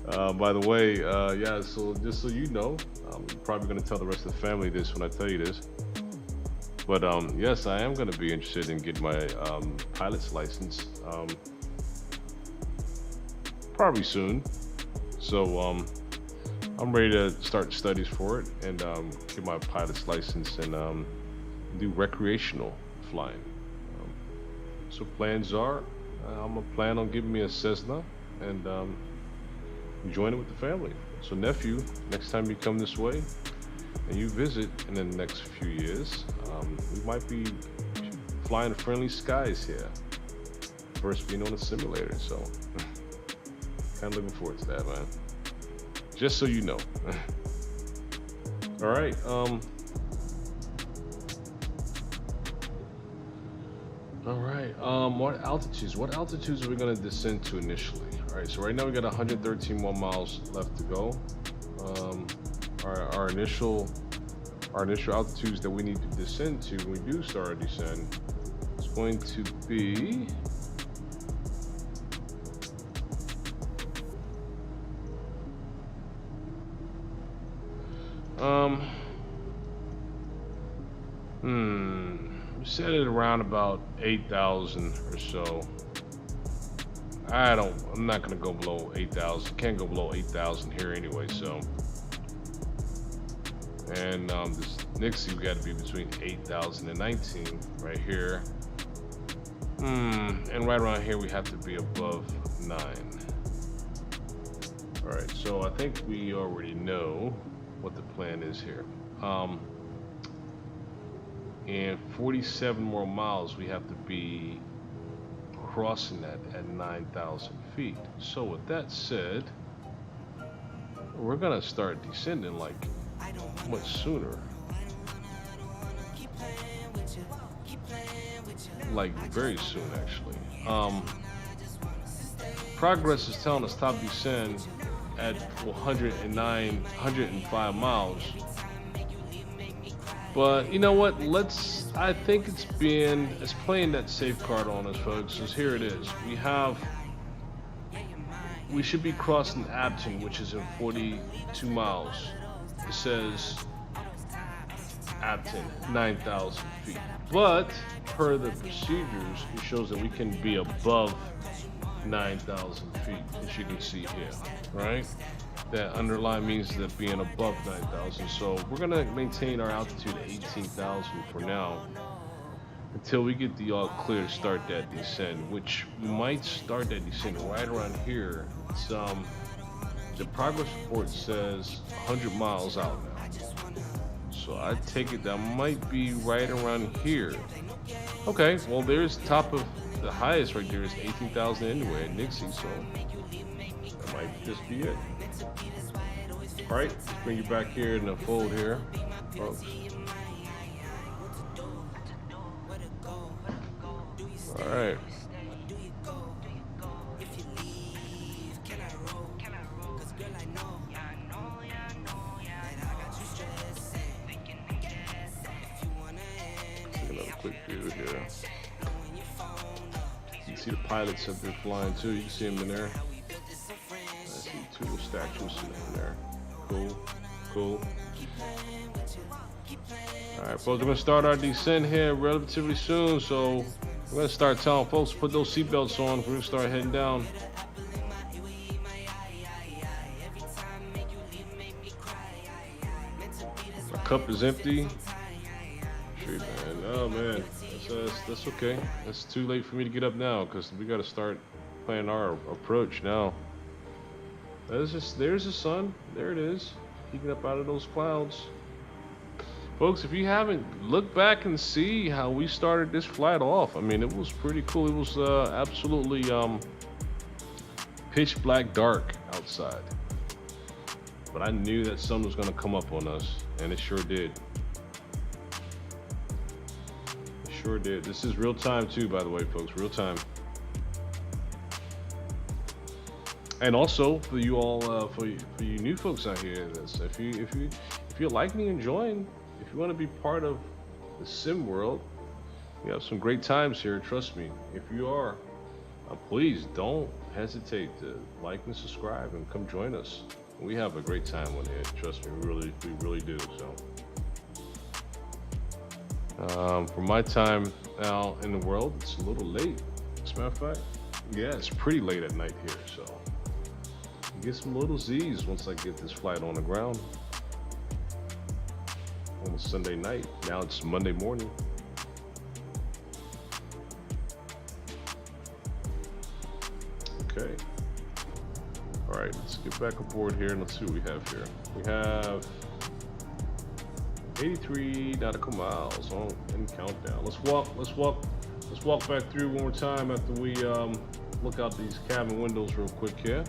By the way, yeah, so just so you know, I'm probably gonna tell the rest of the family this when I tell you this. But yes, I am gonna be interested in getting my pilot's license probably soon. So I'm ready to start studies for it and get my pilot's license and do recreational flying. So plans are, I'm gonna plan on giving me a Cessna and join it with the family. So nephew, next time you come this way and you visit in the next few years, we might be flying friendly skies here. First being on a simulator, so kind of looking forward to that, man. Just so you know. All right. All right, what altitudes are we gonna descend to initially? All right, so right now we got 113 more miles left to go. Our initial altitudes that we need to descend to when we do start our descend going to be we set it around about 8,000 or so. I'm not gonna go below 8,000. Can't go below 8,000 here anyway, so. And this Nixie, we got to be between 8,000 and 19 right here. And right around here, we have to be above 9. All right, so I think we already know what the plan is here. And 47 more miles, we have to be crossing that at 9,000 feet. So with that said, we're gonna start descending like much sooner. Like very soon, actually. Progress is telling us top descend at 105 miles. But you know what? I think it's playing that safe card on us, folks. Because here it is. We should be crossing Abton, which is in 42 miles. It says Abton, 9,000 feet. But per the procedures, it shows that we can be above 9,000 feet, as you can see here, right? That underline means that being above 9,000. So we're gonna maintain our altitude at 18,000 for now, until we get the all clear to start that descent, which we might start that descent right around here. It's, the progress report says 100 miles out now. So I take it that might be right around here. Okay, well there's top of the highest right there is 18,000 anyway at Nixie, so that might just be it. All right, let's bring you back here in the fold here, folks. All right. Take another quick view here. You can see the pilots up there flying too. You can see them in there. I see two little statues sitting in there. Cool, cool. All right, folks, we're gonna start our descent here relatively soon. So we're gonna start telling folks to put those seatbelts on. We're gonna start heading down. My cup is empty. Shoot, man. Oh man, that's okay. It's too late for me to get up now because we gotta start planning our approach now. There's the sun. There it is, peeking up out of those clouds. Folks, if you haven't, look back and see how we started this flight off. I mean, it was pretty cool. It was absolutely pitch black dark outside. But I knew that sun was gonna come up on us, and it sure did. It sure did. This is real time too, by the way, folks, real time. And also for you all, for you new folks out here, if you like me and join, if you want to be part of the sim world, we have some great times here. Trust me. If you are, please don't hesitate to like and subscribe and come join us. We have a great time on here. Trust me, we really do. So, for my time now in the world, it's a little late. As a matter of fact, yeah, it's pretty late at night here. So, get some little Z's once I get this flight on the ground. On Sunday night. Now it's Monday morning. Okay. All right, let's get back aboard here and let's see what we have here. We have 83 nautical miles on in countdown. Let's walk back through one more time after we look out these cabin windows real quick here.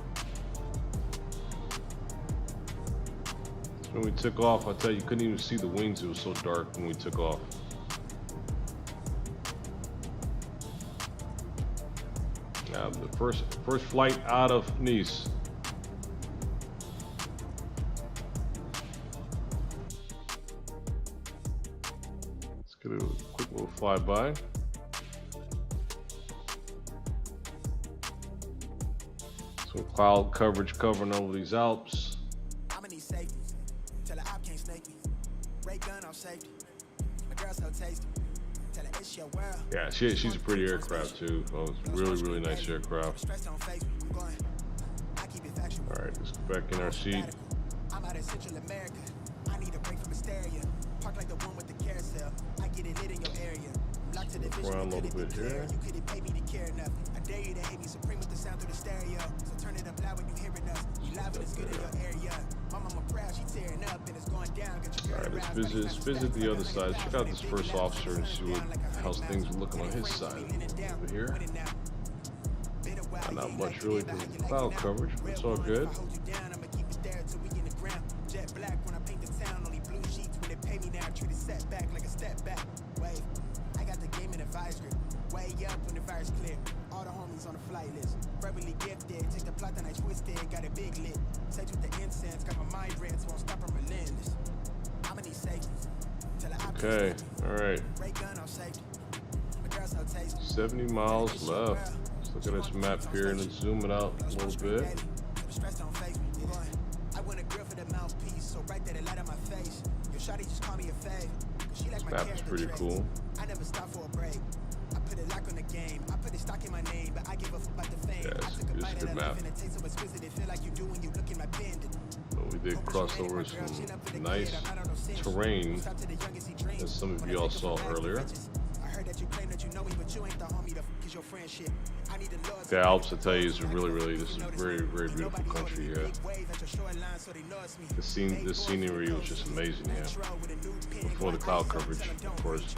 When we took off, I tell you, couldn't even see the wings. It was so dark when we took off. Now the first flight out of Nice. Let's get a quick little flyby. Some cloud coverage covering over these Alps. I'ma need safety. Tell her I can't snake me. Ray gun on safety. My girl so tasty. Tell her it's your world. Yeah, she's a pretty aircraft too. Oh, it's really, really nice aircraft. Alright, let's go back in our seat. I'm out in Central America. I need a break from hysteria. Park like the one with the carousel. I get it lit in your area. Lock to the vision. Around a little bit here. You couldn't pay me to care enough. I dare you to hate me supreme with the sound through the stereo. So turn it up loud when you hearing us. You live and it's good in your area. My mama proud, she tearing up and it's going down. Alright, let's visit the other side. Check out this first officer and see how things are looking on his side over here. Not much really for the cloud coverage, but it's all good. Jet black when I paint the town, only blue sheets when they pay me now. Treat it setback like a step back. Wave, I got the game in a vice grip. Way up when the fire's clear. All the homies on the flight list. Verbally gifted, take the plot and I twist it. Got a big lit. Sex with the incense, got my mind red, so won't stop, I'm relentless. I'ma need safety. Okay, alright. 70 miles left. Let's look at this map here and let's zoom it out a little bit. This map is pretty cool. I never stop for a break. I put a lock on the game. I put a stock in my name, but I give a fuck about the fame. Yes, it's a good map. But we did cross over some nice terrain, as some of you all saw earlier. The Alps, I tell you, is really, this is a very, very beautiful country here. The scenery was just amazing here. Before the cloud coverage, of course.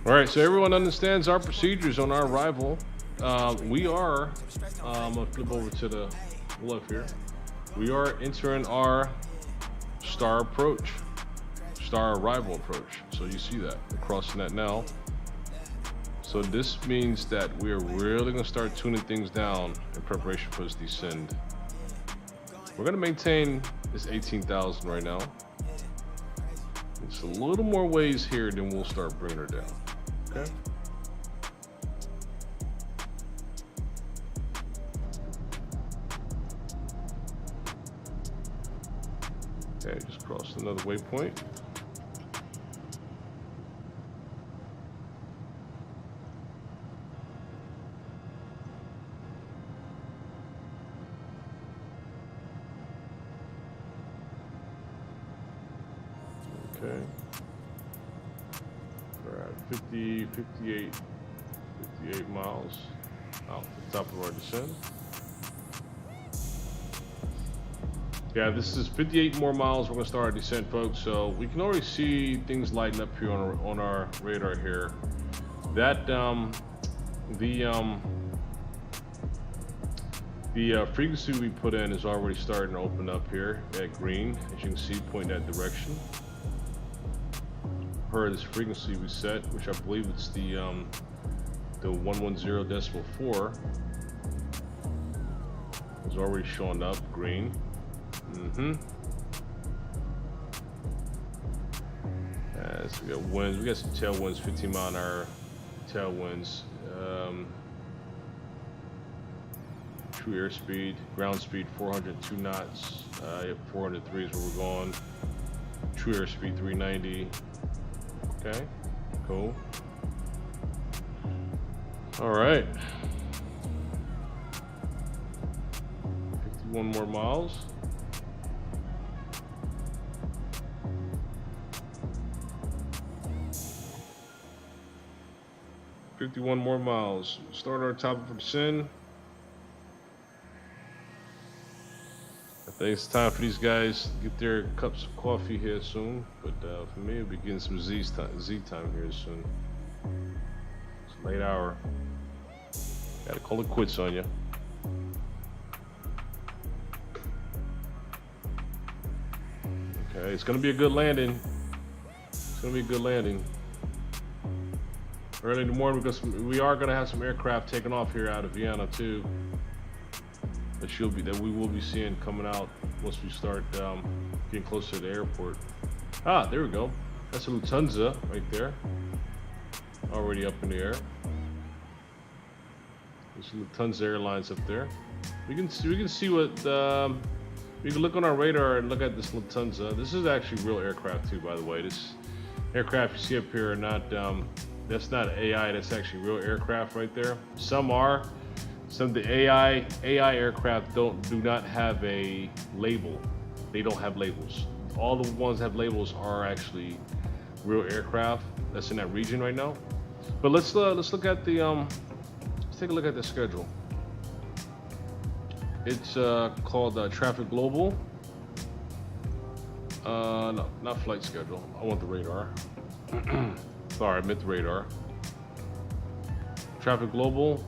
All right, so everyone understands our procedures on our arrival. We are, I'm gonna flip over to the left here. We are entering our star arrival approach. So you see that, we're crossing that now. So this means that we are really gonna start tuning things down in preparation for this descend. We're gonna maintain this 18,000 right now. It's a little more ways here, then we'll start bringing her down, okay? Okay, just crossed another waypoint. Okay. We're at 58 miles out the top of our descent. Yeah, this is 58 more miles. We're gonna start our descent, folks. So we can already see things lighting up here on our radar here. That the frequency we put in is already starting to open up here at green, as you can see, pointing that direction. Per this frequency we set, which I believe it's the 110.4, is already showing up green. So we got winds. We got some tailwinds, 15 mile an hour tailwinds. True airspeed, ground speed 402 knots. 403 is where we're going. True airspeed 390. Okay, cool. All right. 51 more miles. 51 more miles. Start our top of descent. I think it's time for these guys to get their cups of coffee here soon. But for me, we'll be getting some Z time here soon. It's a late hour. Gotta call it quits on you. Okay, it's gonna be a good landing. It's gonna be a good landing. Early in the morning, because we are going to have some aircraft taking off here out of Vienna too. That we will be seeing coming out once we start getting closer to the airport. Ah, there we go. That's a Lufthansa right there, already up in the air. There's Lufthansa Airlines up there. We can see what we can look on our radar and look at this Lufthansa. This is actually real aircraft too, by the way. This aircraft you see up here are not that's not AI. That's actually real aircraft right there. Some are. Some of the AI aircraft do not have a label. They don't have labels. All the ones that have labels are actually real aircraft that's in that region right now. But let's look at the let's take a look at the schedule. It's called Traffic Global. No, not flight schedule. I want the radar. Sorry, I meant the radar. Traffic Global.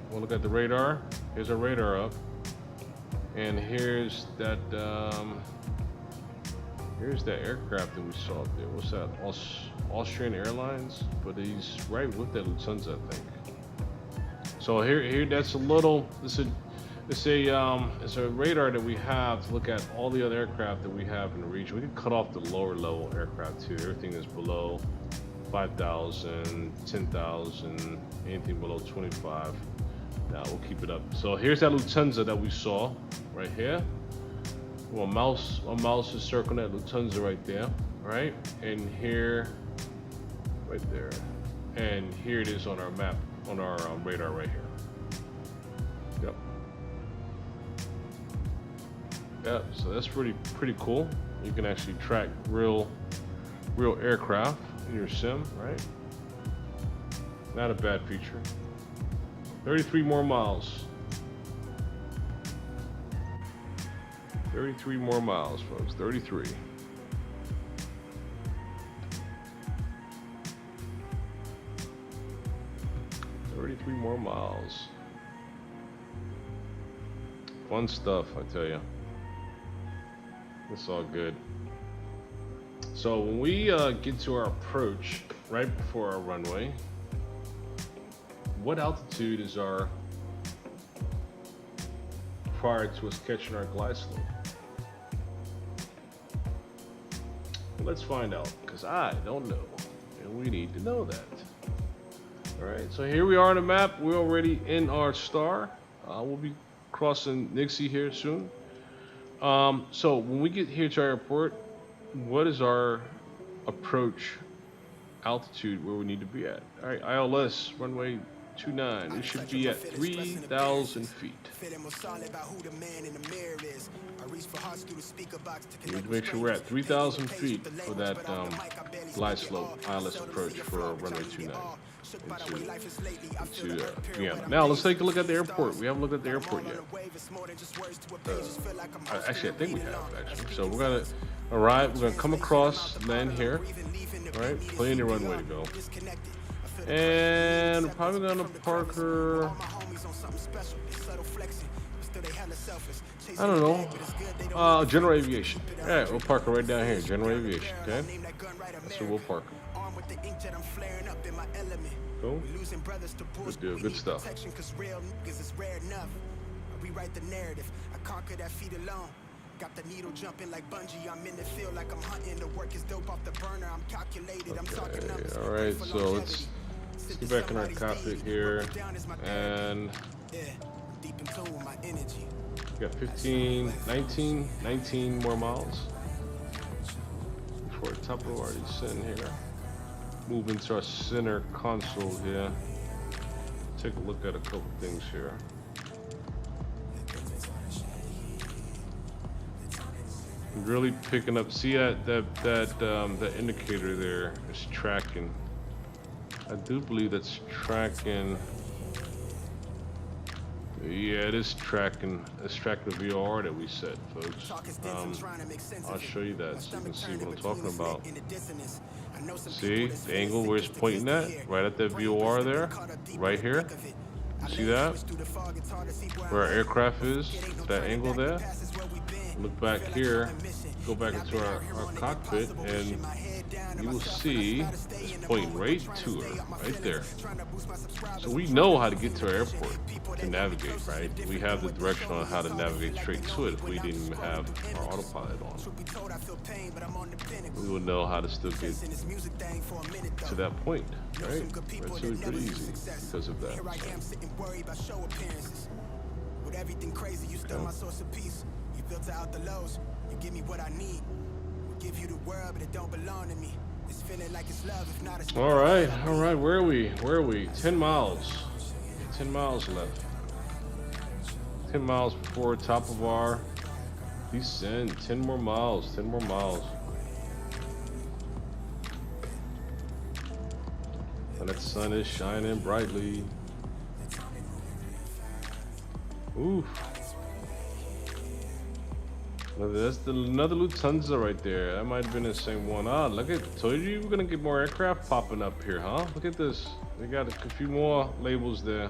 We'll look at the radar. Here's our radar up, and here's that aircraft that we saw up there. What's that? Austrian Airlines, but he's right with that Lufthansa, I think. So here, that's a little. It's a radar that we have to look at all the other aircraft that we have in the region. We can cut off the lower level aircraft too. Everything is below 5,000, 10,000, anything below 25. Now we'll keep it up. So here's that Lufthansa that we saw right here. Well, mouse is circling that Lufthansa right there, right? And here, right there, and here it is on our map, on our radar right here. Yep. Yep. So that's pretty cool. You can actually track real aircraft in your sim, right? Not a bad feature. 33 more miles. 33 more miles, folks. 33. More miles. Fun stuff, I tell you. It's all good. So when we get to our approach right before our runway, what altitude is our prior to us catching our glide slope? Well, let's find out, because I don't know, and we need to know that. All right, so here we are on the map. We're already in our star. We'll be crossing Nixie here soon. So when we get here to our airport, what is our approach altitude where we need to be at? All right, ILS runway 29. We should be at 3,000 feet. We need to make sure we're at 3,000 feet for that glide slope ILS approach for runway 29 into Vienna. Now let's take a look at the airport. We haven't looked at the airport yet. Actually, I think we have actually. So we're gonna arrive. We're gonna come across, land here. All right, plenty of runway to go. And we're probably gonna park her. I don't know. General Aviation. All right, we'll park her right down here. General Aviation. Okay. That's where we'll park her. Cool. Good deal. Good stuff. Rewrite the narrative. I conquer that feet alone. Got the needle jumping like bungee. I'm in the field like I'm hunting. The work is dope off the burner. I'm calculated. I'm talking numbers. All right, so let's get back in our cockpit here, and we got 15, 19 more miles before the top of already sitting here. Move into our center console here. Take a look at a couple things here. Really picking up. See that indicator there is tracking. I do believe that's tracking. Yeah, it is tracking. It's tracking the VOR that we set, folks. I'll show you that so you can see what I'm talking about. See the angle where it's pointing at, right at that VOR there, right here. See that? Where our aircraft is, that angle there. look back here, go back into our cockpit, and you will see it's pointing right to her, right there. So we know how to get to our airport to navigate, right? We have the direction on how to navigate straight to it if we didn't even have our autopilot on. We would know how to still get to that point, right? It's really pretty easy because of that. With everything crazy, you still my source of peace. You filter out the lows, you give me what I need. We'll give you the world, but it don't belong to me. It's feeling like it's love, if not it's all right, where are we? 10 miles. 10 miles left. 10 miles before top of our descent. 10 more miles. And that sun is shining brightly. Oof. That's another Lufthansa right there. That might have been the same one. Ah, look at, told you we're gonna get more aircraft popping up here, huh? Look at this. They got a few more labels there.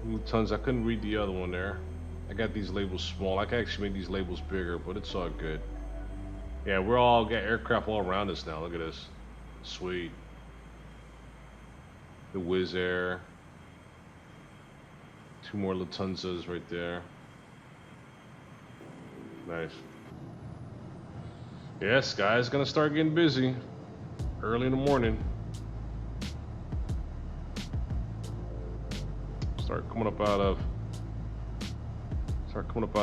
Lufthansa, I couldn't read the other one there. I got these labels small. I can actually make these labels bigger, but it's all good. Yeah, we're all got aircraft all around us now. Look at this. Sweet. The Wizz Air. 2 more Lufthansas right there. Nice. Yeah, sky's gonna start getting busy early in the morning. Start coming up out of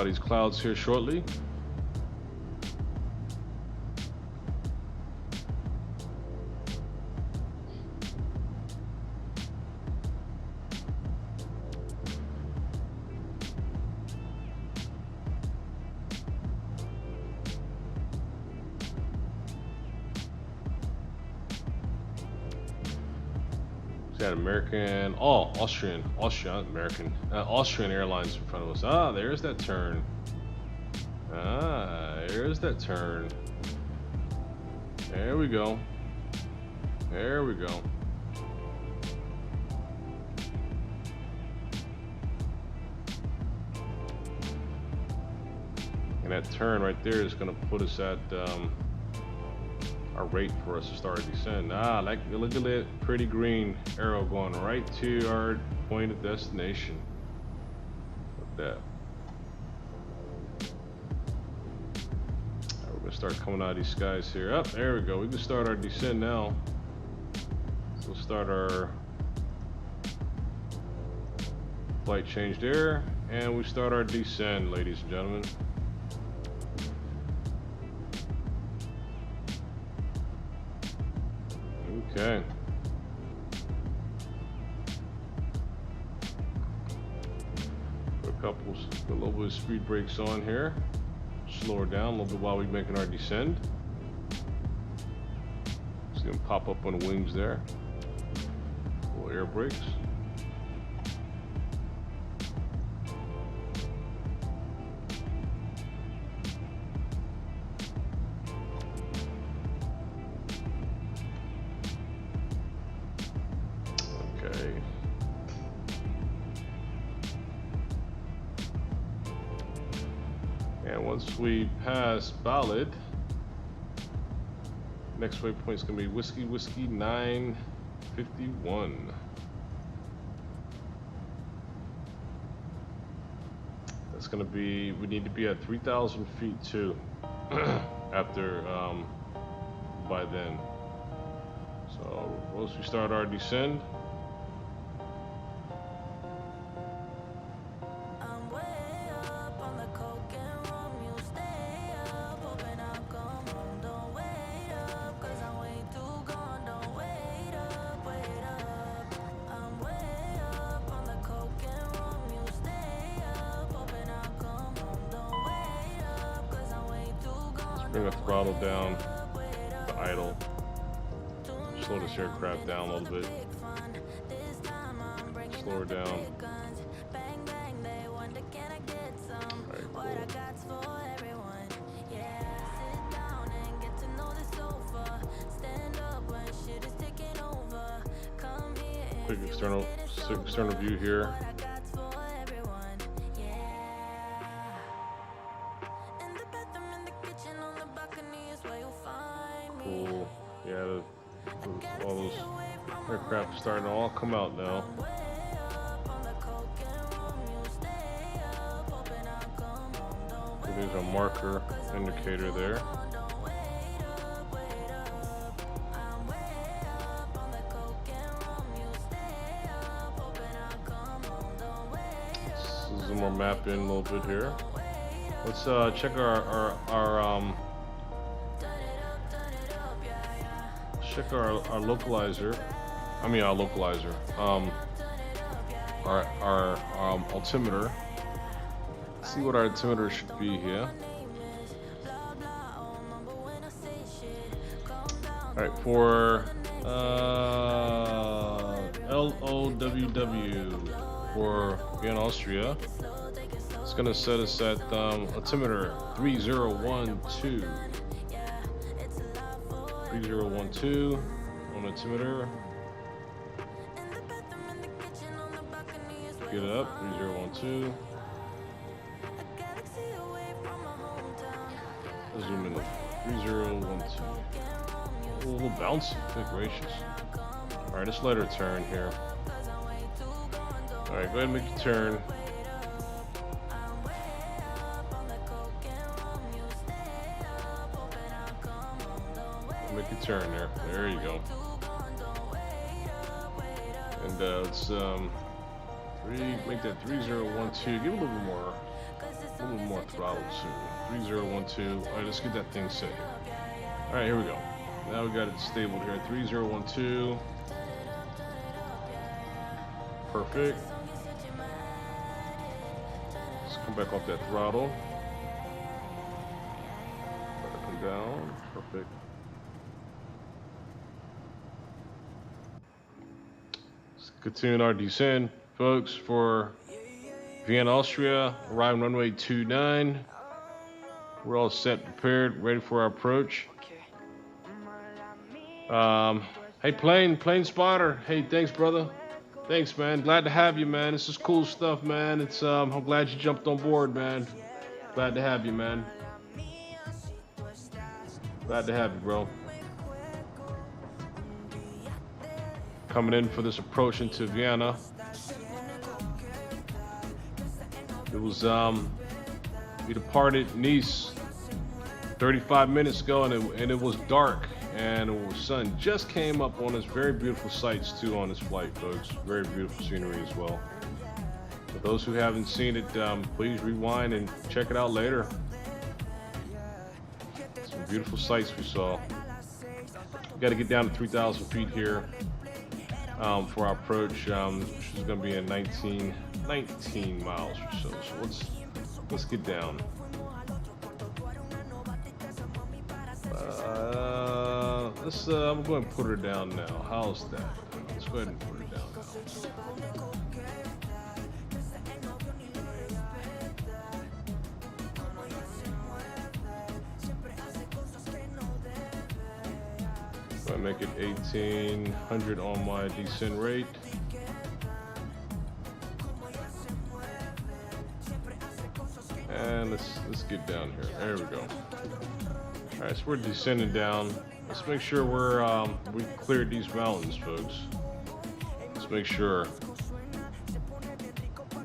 these clouds here shortly. Got American, Austrian Airlines in front of us. Ah, there's that turn. There we go. And that turn right there is gonna put us at our rate for us to start descend. Ah, like, look at that pretty green arrow going right to our point of destination. Look at that. Right, we're gonna start coming out of these skies here. Up, there we go. We can start our descent now. So we'll start our flight change there, and we start our descent, ladies and gentlemen. Okay. Put a little bit of speed brakes on here. Slow her down a little bit while we're making our descend. It's gonna pop up on the wings there. Little air brakes. And once we pass Ballad, next waypoint is going to be Whiskey 951. That's going to be, we need to be at 3,000 feet too, after, by then. So once we start our descend, bring the throttle down, the idle, slow this aircraft down a little bit, slow her down. Alright, cool. Quick external view here. Yeah, all those aircraft are starting to all come out now. So there's a marker indicator there. Let's zoom our map in a little bit here. Let's check our check our localizer. I mean our localizer. Our altimeter. Let's see what our altimeter should be here. All right, for LOWW for Vienna Austria, it's gonna set us at altimeter 3012. 3012 on altimeter. Get it up, 3012. Let's zoom in. 3012. A little bouncy, good gracious. Alright, let's let her turn here. Alright, go ahead and make your turn. Make a turn there. There you go. And let's make that 3012. Give it a little more throttle too. 3012. All right, let's get that thing set here. All right, here we go. Now we got it stabled here. 3012. Perfect. Let's come back off that throttle. Up and down. Perfect. Continue our descent, folks, for Vienna, Austria, arriving runway 29. We're all set, prepared, ready for our approach. Hey, plane spotter. Hey, thanks, brother. Thanks, man. Glad to have you, man. This is cool stuff, man. It's I'm glad you jumped on board, man. Glad to have you, man. Glad to have you, bro. Coming in for this approach into Vienna. It was we departed Nice 35 minutes ago, and it was dark, and the sun just came up on us. Very beautiful sights too on this flight, folks. Very beautiful scenery as well. For those who haven't seen it, please rewind and check it out later. Some beautiful sights we saw. We got to get down to 3,000 feet here. For our approach, which is going to be in 19 miles or so. So let's get down. I'm going to put her down now. How's that? Let's go ahead and put her down now. I make it 1800 on my descent rate. And let's get down here. There we go. All right, so we're descending down. Let's make sure we cleared these mountains, folks. Let's make sure.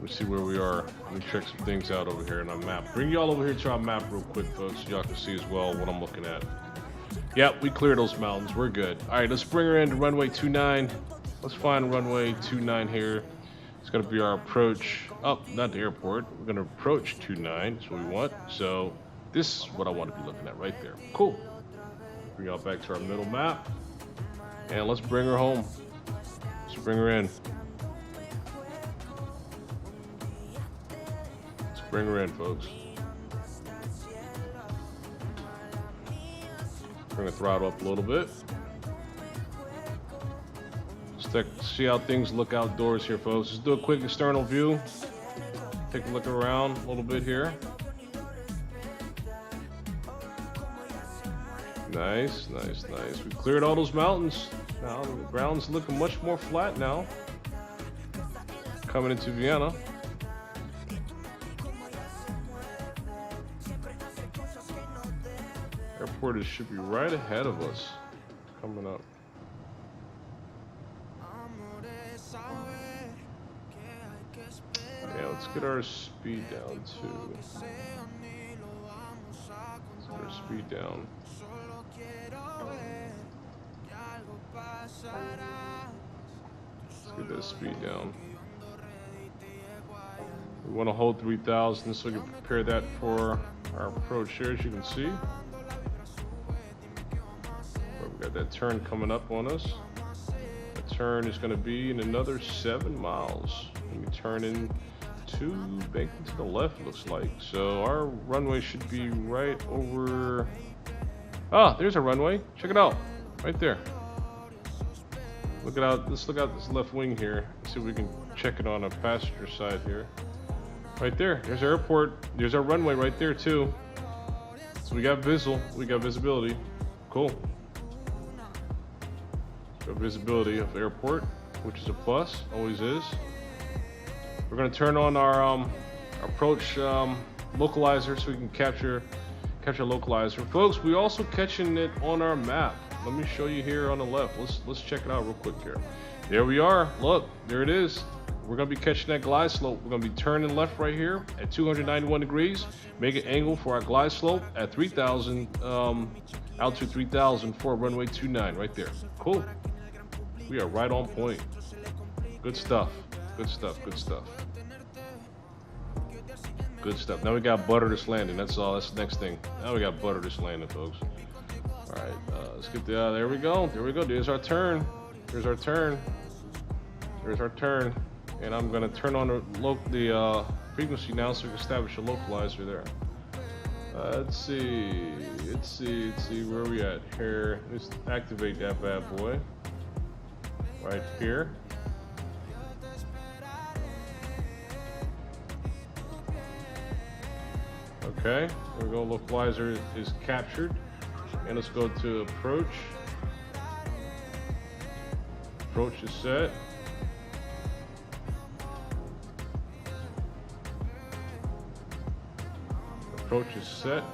Let's see where we are. Let me check some things out over here in our map. Bring y'all over here to our map real quick, folks, so y'all can see as well what I'm looking at. Yep, we cleared those mountains. We're good. All right, let's bring her into runway 29. Let's find runway 29 here. It's going to be our approach. Oh, not the airport. We're going to approach 29. That's what we want. So this is what I want to be looking at right there. Cool. Bring y'all back to our middle map. And let's bring her home. Let's bring her in. Let's bring her in, folks. Bring the throttle up a little bit. Let's see how things look outdoors here, folks. Let's do a quick external view. Take a look around a little bit here. Nice, nice, nice. We cleared all those mountains. Now the ground's looking much more flat now. Coming into Vienna. Airport should be right ahead of us. coming up. Yeah, let's get our speed down too. Let's get our speed down. Let's get that speed down. We want to hold 3,000 so we can prepare that for our approach here, as you can see. We got that turn coming up on us. That turn is going to be in another 7 miles. And we turn in bank to the left, looks like. So our runway should be right over. Ah, there's a runway. Check it out, right there. Look it out. Let's look out this left wing here. See if we can check it on a passenger side here. Right there. There's our airport. There's our runway right there too. So we got visibility. Cool. Got visibility of airport, which is a plus. Always is. We're going to turn on our approach localizer so we can capture localizer. Folks, we also catching it on our map. Let me show you here on the left. Let's check it out real quick here. There we are. Look, there it is. We're going to be catching that glide slope. We're going to be turning left right here at 291 degrees. Make an angle for our glide slope at 3,000, altitude 3,000 for runway 29 right there. Cool. We are right on point. Good stuff. Good stuff. Good stuff. Good stuff. Now we got butter this landing. That's all. That's the next thing. Now we got butter this landing, folks. All right. Let's get the. There we go. There we go. There's our turn. There's our turn. There's our turn. And I'm gonna turn on the frequency now so we can establish a localizer there. Let's see where are we at here. Let's activate that bad boy right here. Okay, there we go. Localizer is captured, and let's go to approach. Approach is set. Approach is set.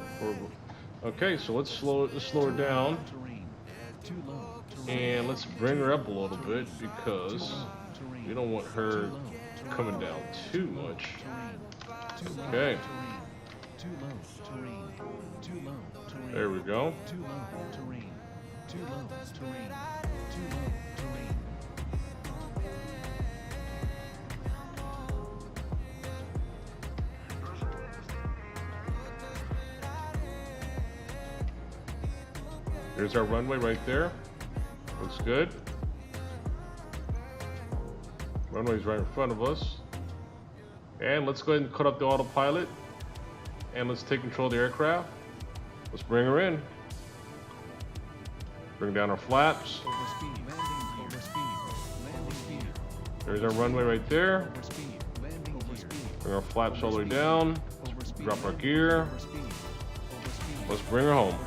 Okay, so let's slow her down, and let's bring her up a little bit because we don't want her coming down too much. Okay. There we go. There's our runway right there. Looks good. Runway's right in front of us. And let's go ahead and cut up the autopilot. And let's take control of the aircraft. Let's bring her in. Bring down our flaps. There's our runway right there. Bring our flaps all the way down. Drop our gear. Let's bring her home.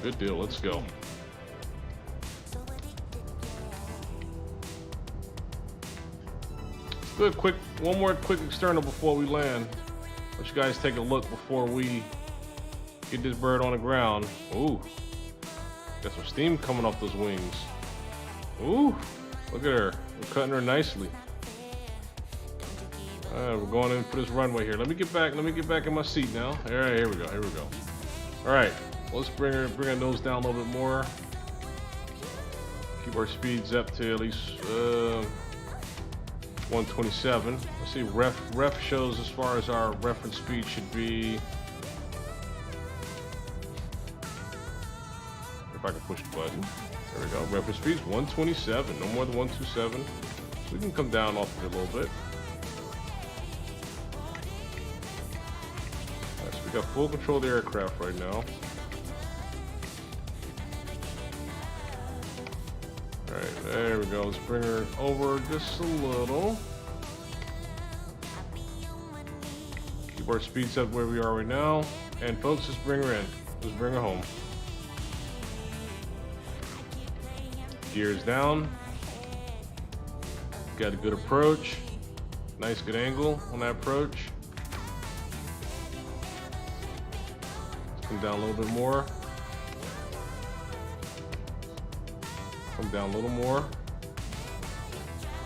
Good deal, let's go. Good, one more quick external before we land. Let you guys take a look before we get this bird on the ground. Ooh, got some steam coming off those wings. Ooh, look at her. We're cutting her nicely. We're going in for this runway here. Let me get back in my seat now. All right, here we go. All right. Let's bring our nose down a little bit more. Keep our speeds up to at least 127. Let's see, ref shows as far as our reference speed should be. If I can push the button. There we go. Reference speed's 127, no more than 127. So we can come down off of it a little bit. Alright, so we got full control of the aircraft right now. Alright, there we go. Let's bring her over just a little. Keep our speeds up where we are right now. And folks, just bring her in. Just bring her home. Gears down. Got a good approach. Nice good angle on that approach. Let's come down a little bit more. Come down a little more.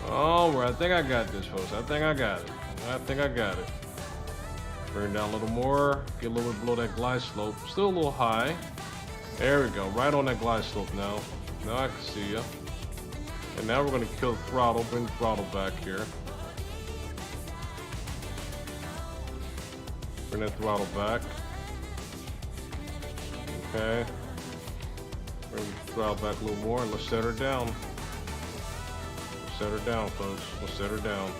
Oh, I think I got this, folks. I think I got it. I think I got it. Bring it down a little more. Get a little bit below that glide slope. Still a little high. There we go. Right on that glide slope now. Now I can see you. And now we're going to kill the throttle. Bring the throttle back here. Bring that throttle back. Okay. Bring the throttle back a little more and let's set her down. Set her down, folks. Let's set her down.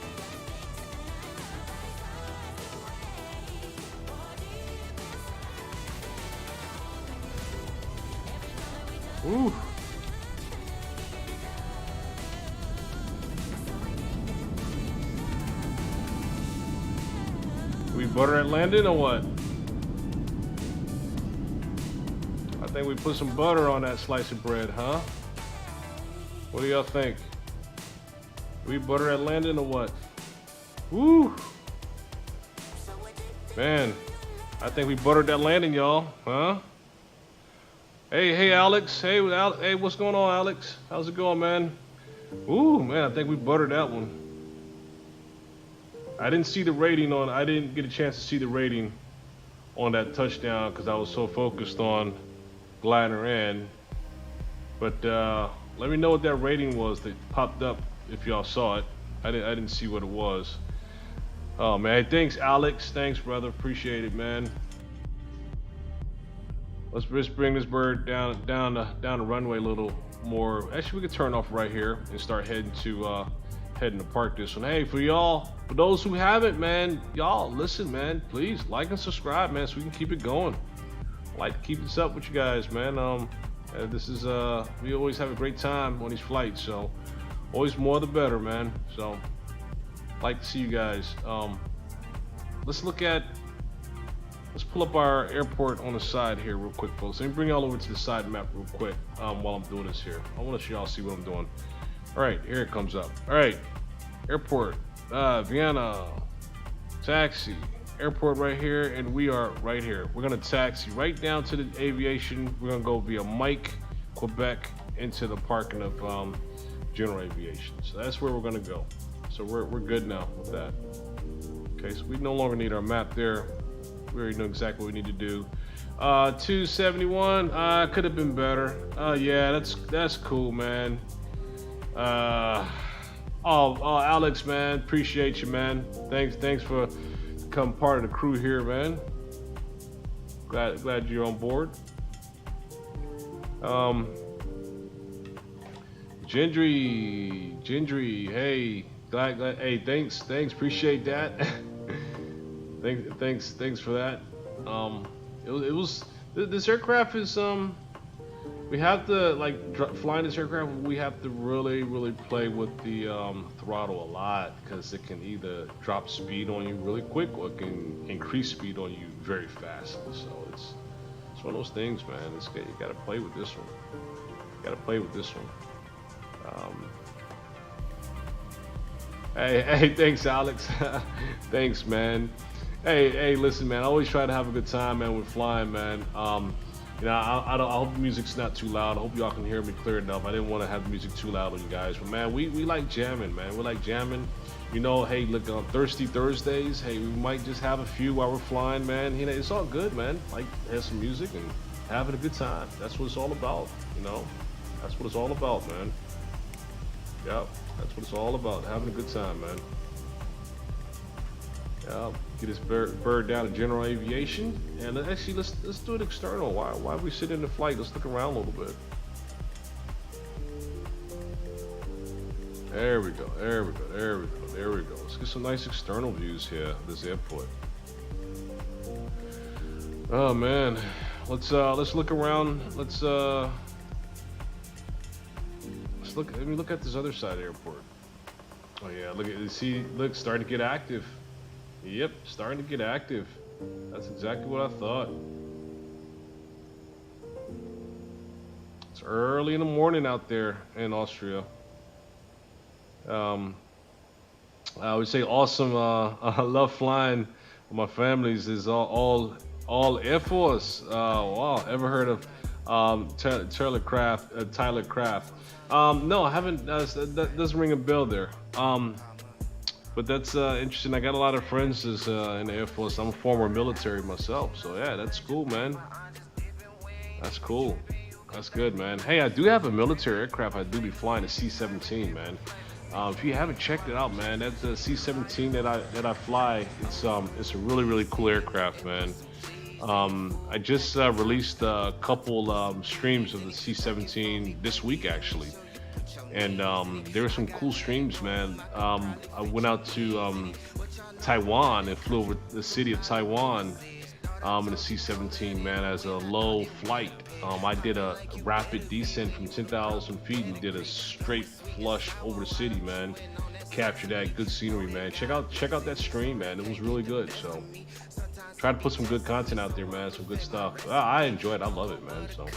Ooh. We butter at landing or what? I think we put some butter on that slice of bread, huh? What do y'all think? We butter at landing or what? Woo! Man, I think we buttered that landing, y'all, huh? Hey, Alex. Hey, what's going on, Alex? How's it going, man? Ooh, man, I think we buttered that one. I didn't see the rating on. I didn't get a chance to see the rating on that touchdown because I was so focused on gliding her in. But let me know what that rating was that popped up if y'all saw it. I didn't see what it was. Oh man, hey, thanks, Alex. Thanks, brother. Appreciate it, man. Let's just bring this bird down the runway a little more. Actually, we could turn off right here and start heading to park this one. Hey, for y'all, for those who haven't, man, y'all listen, man. Please like and subscribe, man, so we can keep it going. I like to keep this up with you guys, man. This is we always have a great time on these flights, so always more the better, man. So like to see you guys. Let's pull up our airport on the side here real quick, folks. Let me bring y'all over to the side map real quick while I'm doing this here. I want to show y'all see what I'm doing. All right, here it comes up. All right, airport, Vienna, taxi, airport right here, and we are right here. We're gonna taxi right down to the aviation. We're gonna go via Mike, Quebec, into the parking of general aviation. So that's where we're gonna go. So we're good now with that. Okay, so we no longer need our map there. We already know exactly what we need to do. 271, could have been better. Yeah, that's cool, man. Alex, man, appreciate you, man. Thanks for becoming part of the crew here, man. Glad you're on board. Gendry, hey, glad, hey, thanks, appreciate that. thanks for that. It was this aircraft is we have to flying this aircraft. We have to really play with the throttle a lot because it can either drop speed on you really quick or it can increase speed on you very fast. So it's one of those things, man. You gotta play with this one. Hey, thanks, Alex. Thanks, man. Hey, listen, man. I always try to have a good time, man, with flying, man. I hope the music's not too loud. I hope y'all can hear me clear enough. I didn't want to have the music too loud on you guys, but man, we like jamming, man. We like jamming. Hey, look, on Thirsty Thursdays, hey, we might just have a few while we're flying, man. It's all good, man. Like, have some music and having a good time. That's what it's all about, That's what it's all about, man. Yep, that's what it's all about. Having a good time, man. Yeah, get this bird down to general aviation, and actually let's do it external. Why are we sitting in the flight? Let's look around a little bit. There we go. Let's get some nice external views here of this airport. Oh man, let's look around. Let me look at this other side of the airport. Oh yeah, look, starting to get active. Yep, starting to get active. That's exactly what I thought. It's early in the morning out there in Austria. I would say awesome. I love flying with my families. Is all Air Force. Wow, ever heard of Tyler Craft. No, I haven't. That doesn't ring a bell there. But that's interesting. I got a lot of friends in the Air Force. I'm a former military myself, so yeah, that's cool, man. That's cool. That's good, man. Hey, I do have a military aircraft. I do be flying a C-17, man. If you haven't checked it out, man, that's the C-17 that I fly. It's a really cool aircraft, man. I just released a couple streams of the C-17 this week, actually, and there were some cool streams, man. I went out to Taiwan and flew over the city of Taiwan in a C-17, man, as a low flight. I did a rapid descent from 10,000 feet and did a straight flush over the city, man. Captured that good scenery, man. Check out that stream, man. It was really good. So try to put some good content out there, man. Some good stuff. I enjoy it. I love it, man. So.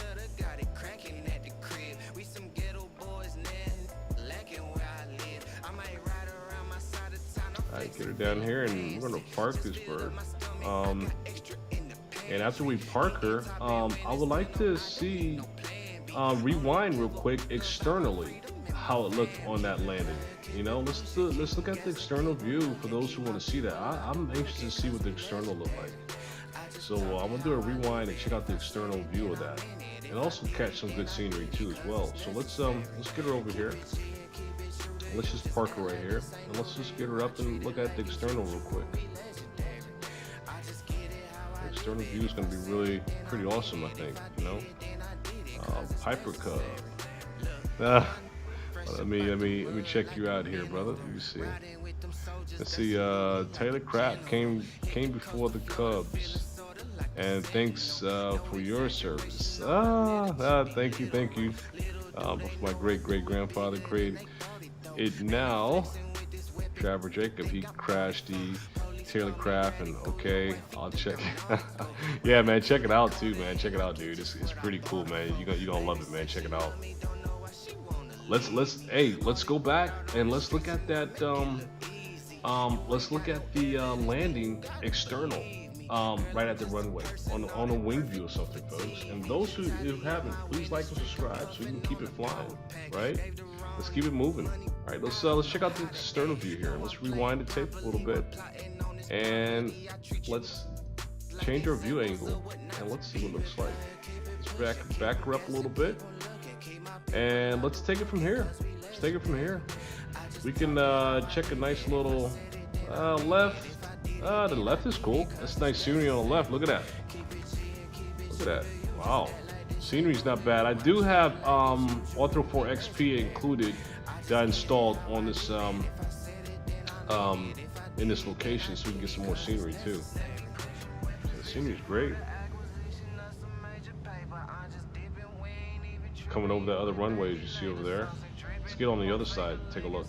Alright, get her down here and we're gonna park this bird. And after we park her, I would like to see rewind real quick externally how it looked on that landing. You know, let's look at the external view for those who want to see that. I'm anxious to see what the external look like. So I'm gonna do a rewind and check out the external view of that, and also catch some good scenery too as well. So let's get her over here. Let's just park her right here, and let's just get her up and look at the external real quick. The external view is going to be really pretty awesome, I think. You know, Piper Cub. Let me check you out here, brother. Let me see. Let's see. Taylor Craft came before the Cubs, and thanks for your service. Thank you. My great grandfather created it now. Trevor Jacob, he crashed the Taylor Craft, and okay, I'll check. Yeah, man, check it out too, man. Check it out, dude. It's pretty cool, man. You gonna love it, man. Check it out. Let's go back and let's look at that. Let's look at the landing external. Right at the runway on a wing view or something, folks. And those who haven't, please like and subscribe so we can keep it flying, right? Let's keep it moving. All right, let's check out the external view here. Let's rewind the tape a little bit, and let's change our view angle, and let's see what it looks like. Let's back her up a little bit, and let's take it from here. We can check a nice little left. The left is cool. That's nice scenery on the left. Look at that. Wow. Scenery's not bad. I do have Ortho 4 XP included that I installed on this in this location, so we can get some more scenery too. The scenery's great. Coming over that other runway, as you see over there. Let's get on the other side and take a look.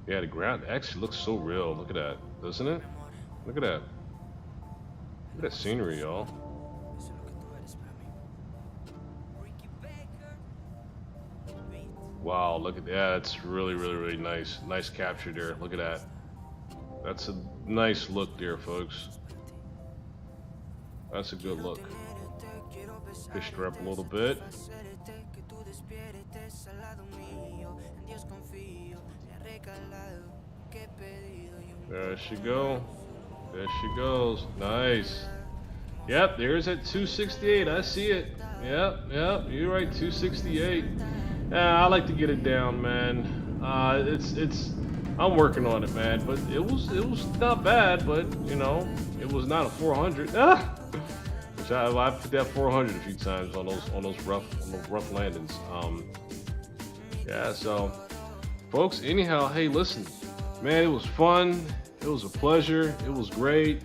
Yeah, the ground actually looks so real. Look at that, doesn't it? Look at that. Look at that scenery, y'all. Wow, look at that. It's really nice. Nice capture there. Look at that. That's a nice look there, folks. That's a good look. Fished her up a little bit. There she go. There she goes. Nice. Yep, there's at 268. I see it. Yep. You're right. 268. I like to get it down, man. I'm working on it, man. But it was not bad. But you know, it was not a 400. Which I put that 400 a few times on those rough landings. Yeah. So, folks. Anyhow, hey, listen. Man, it was fun. It was a pleasure. It was great.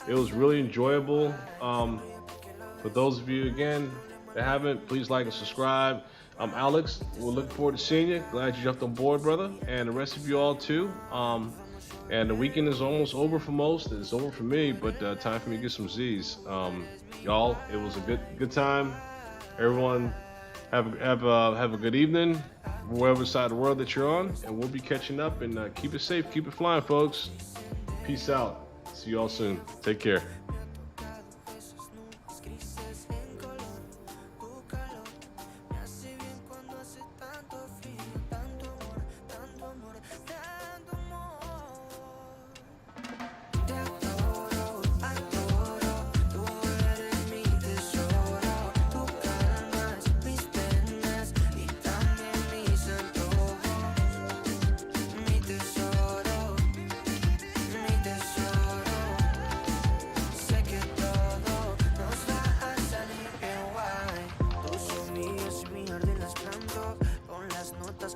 It was really enjoyable. For those of you, again, that haven't, please like and subscribe. I'm Alex. We're looking forward to seeing you. Glad you jumped on board, brother. And the rest of you all, too. And the weekend is almost over for most. It's over for me, but time for me to get some Z's. Y'all, it was a good time. Everyone, have a good evening, wherever side of the world that you're on, and we'll be catching up. And keep it safe, keep it flying, folks. Peace out. See you all soon. Take care.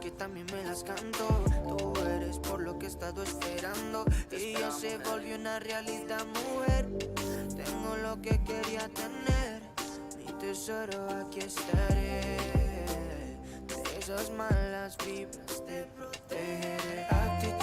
Que también me las canto. Tú eres por lo que he estado esperando y ya se volvió una realidad, mujer. Tengo lo que quería tener, mi tesoro, aquí estaré. De esas malas vibras te protegeré. Actitud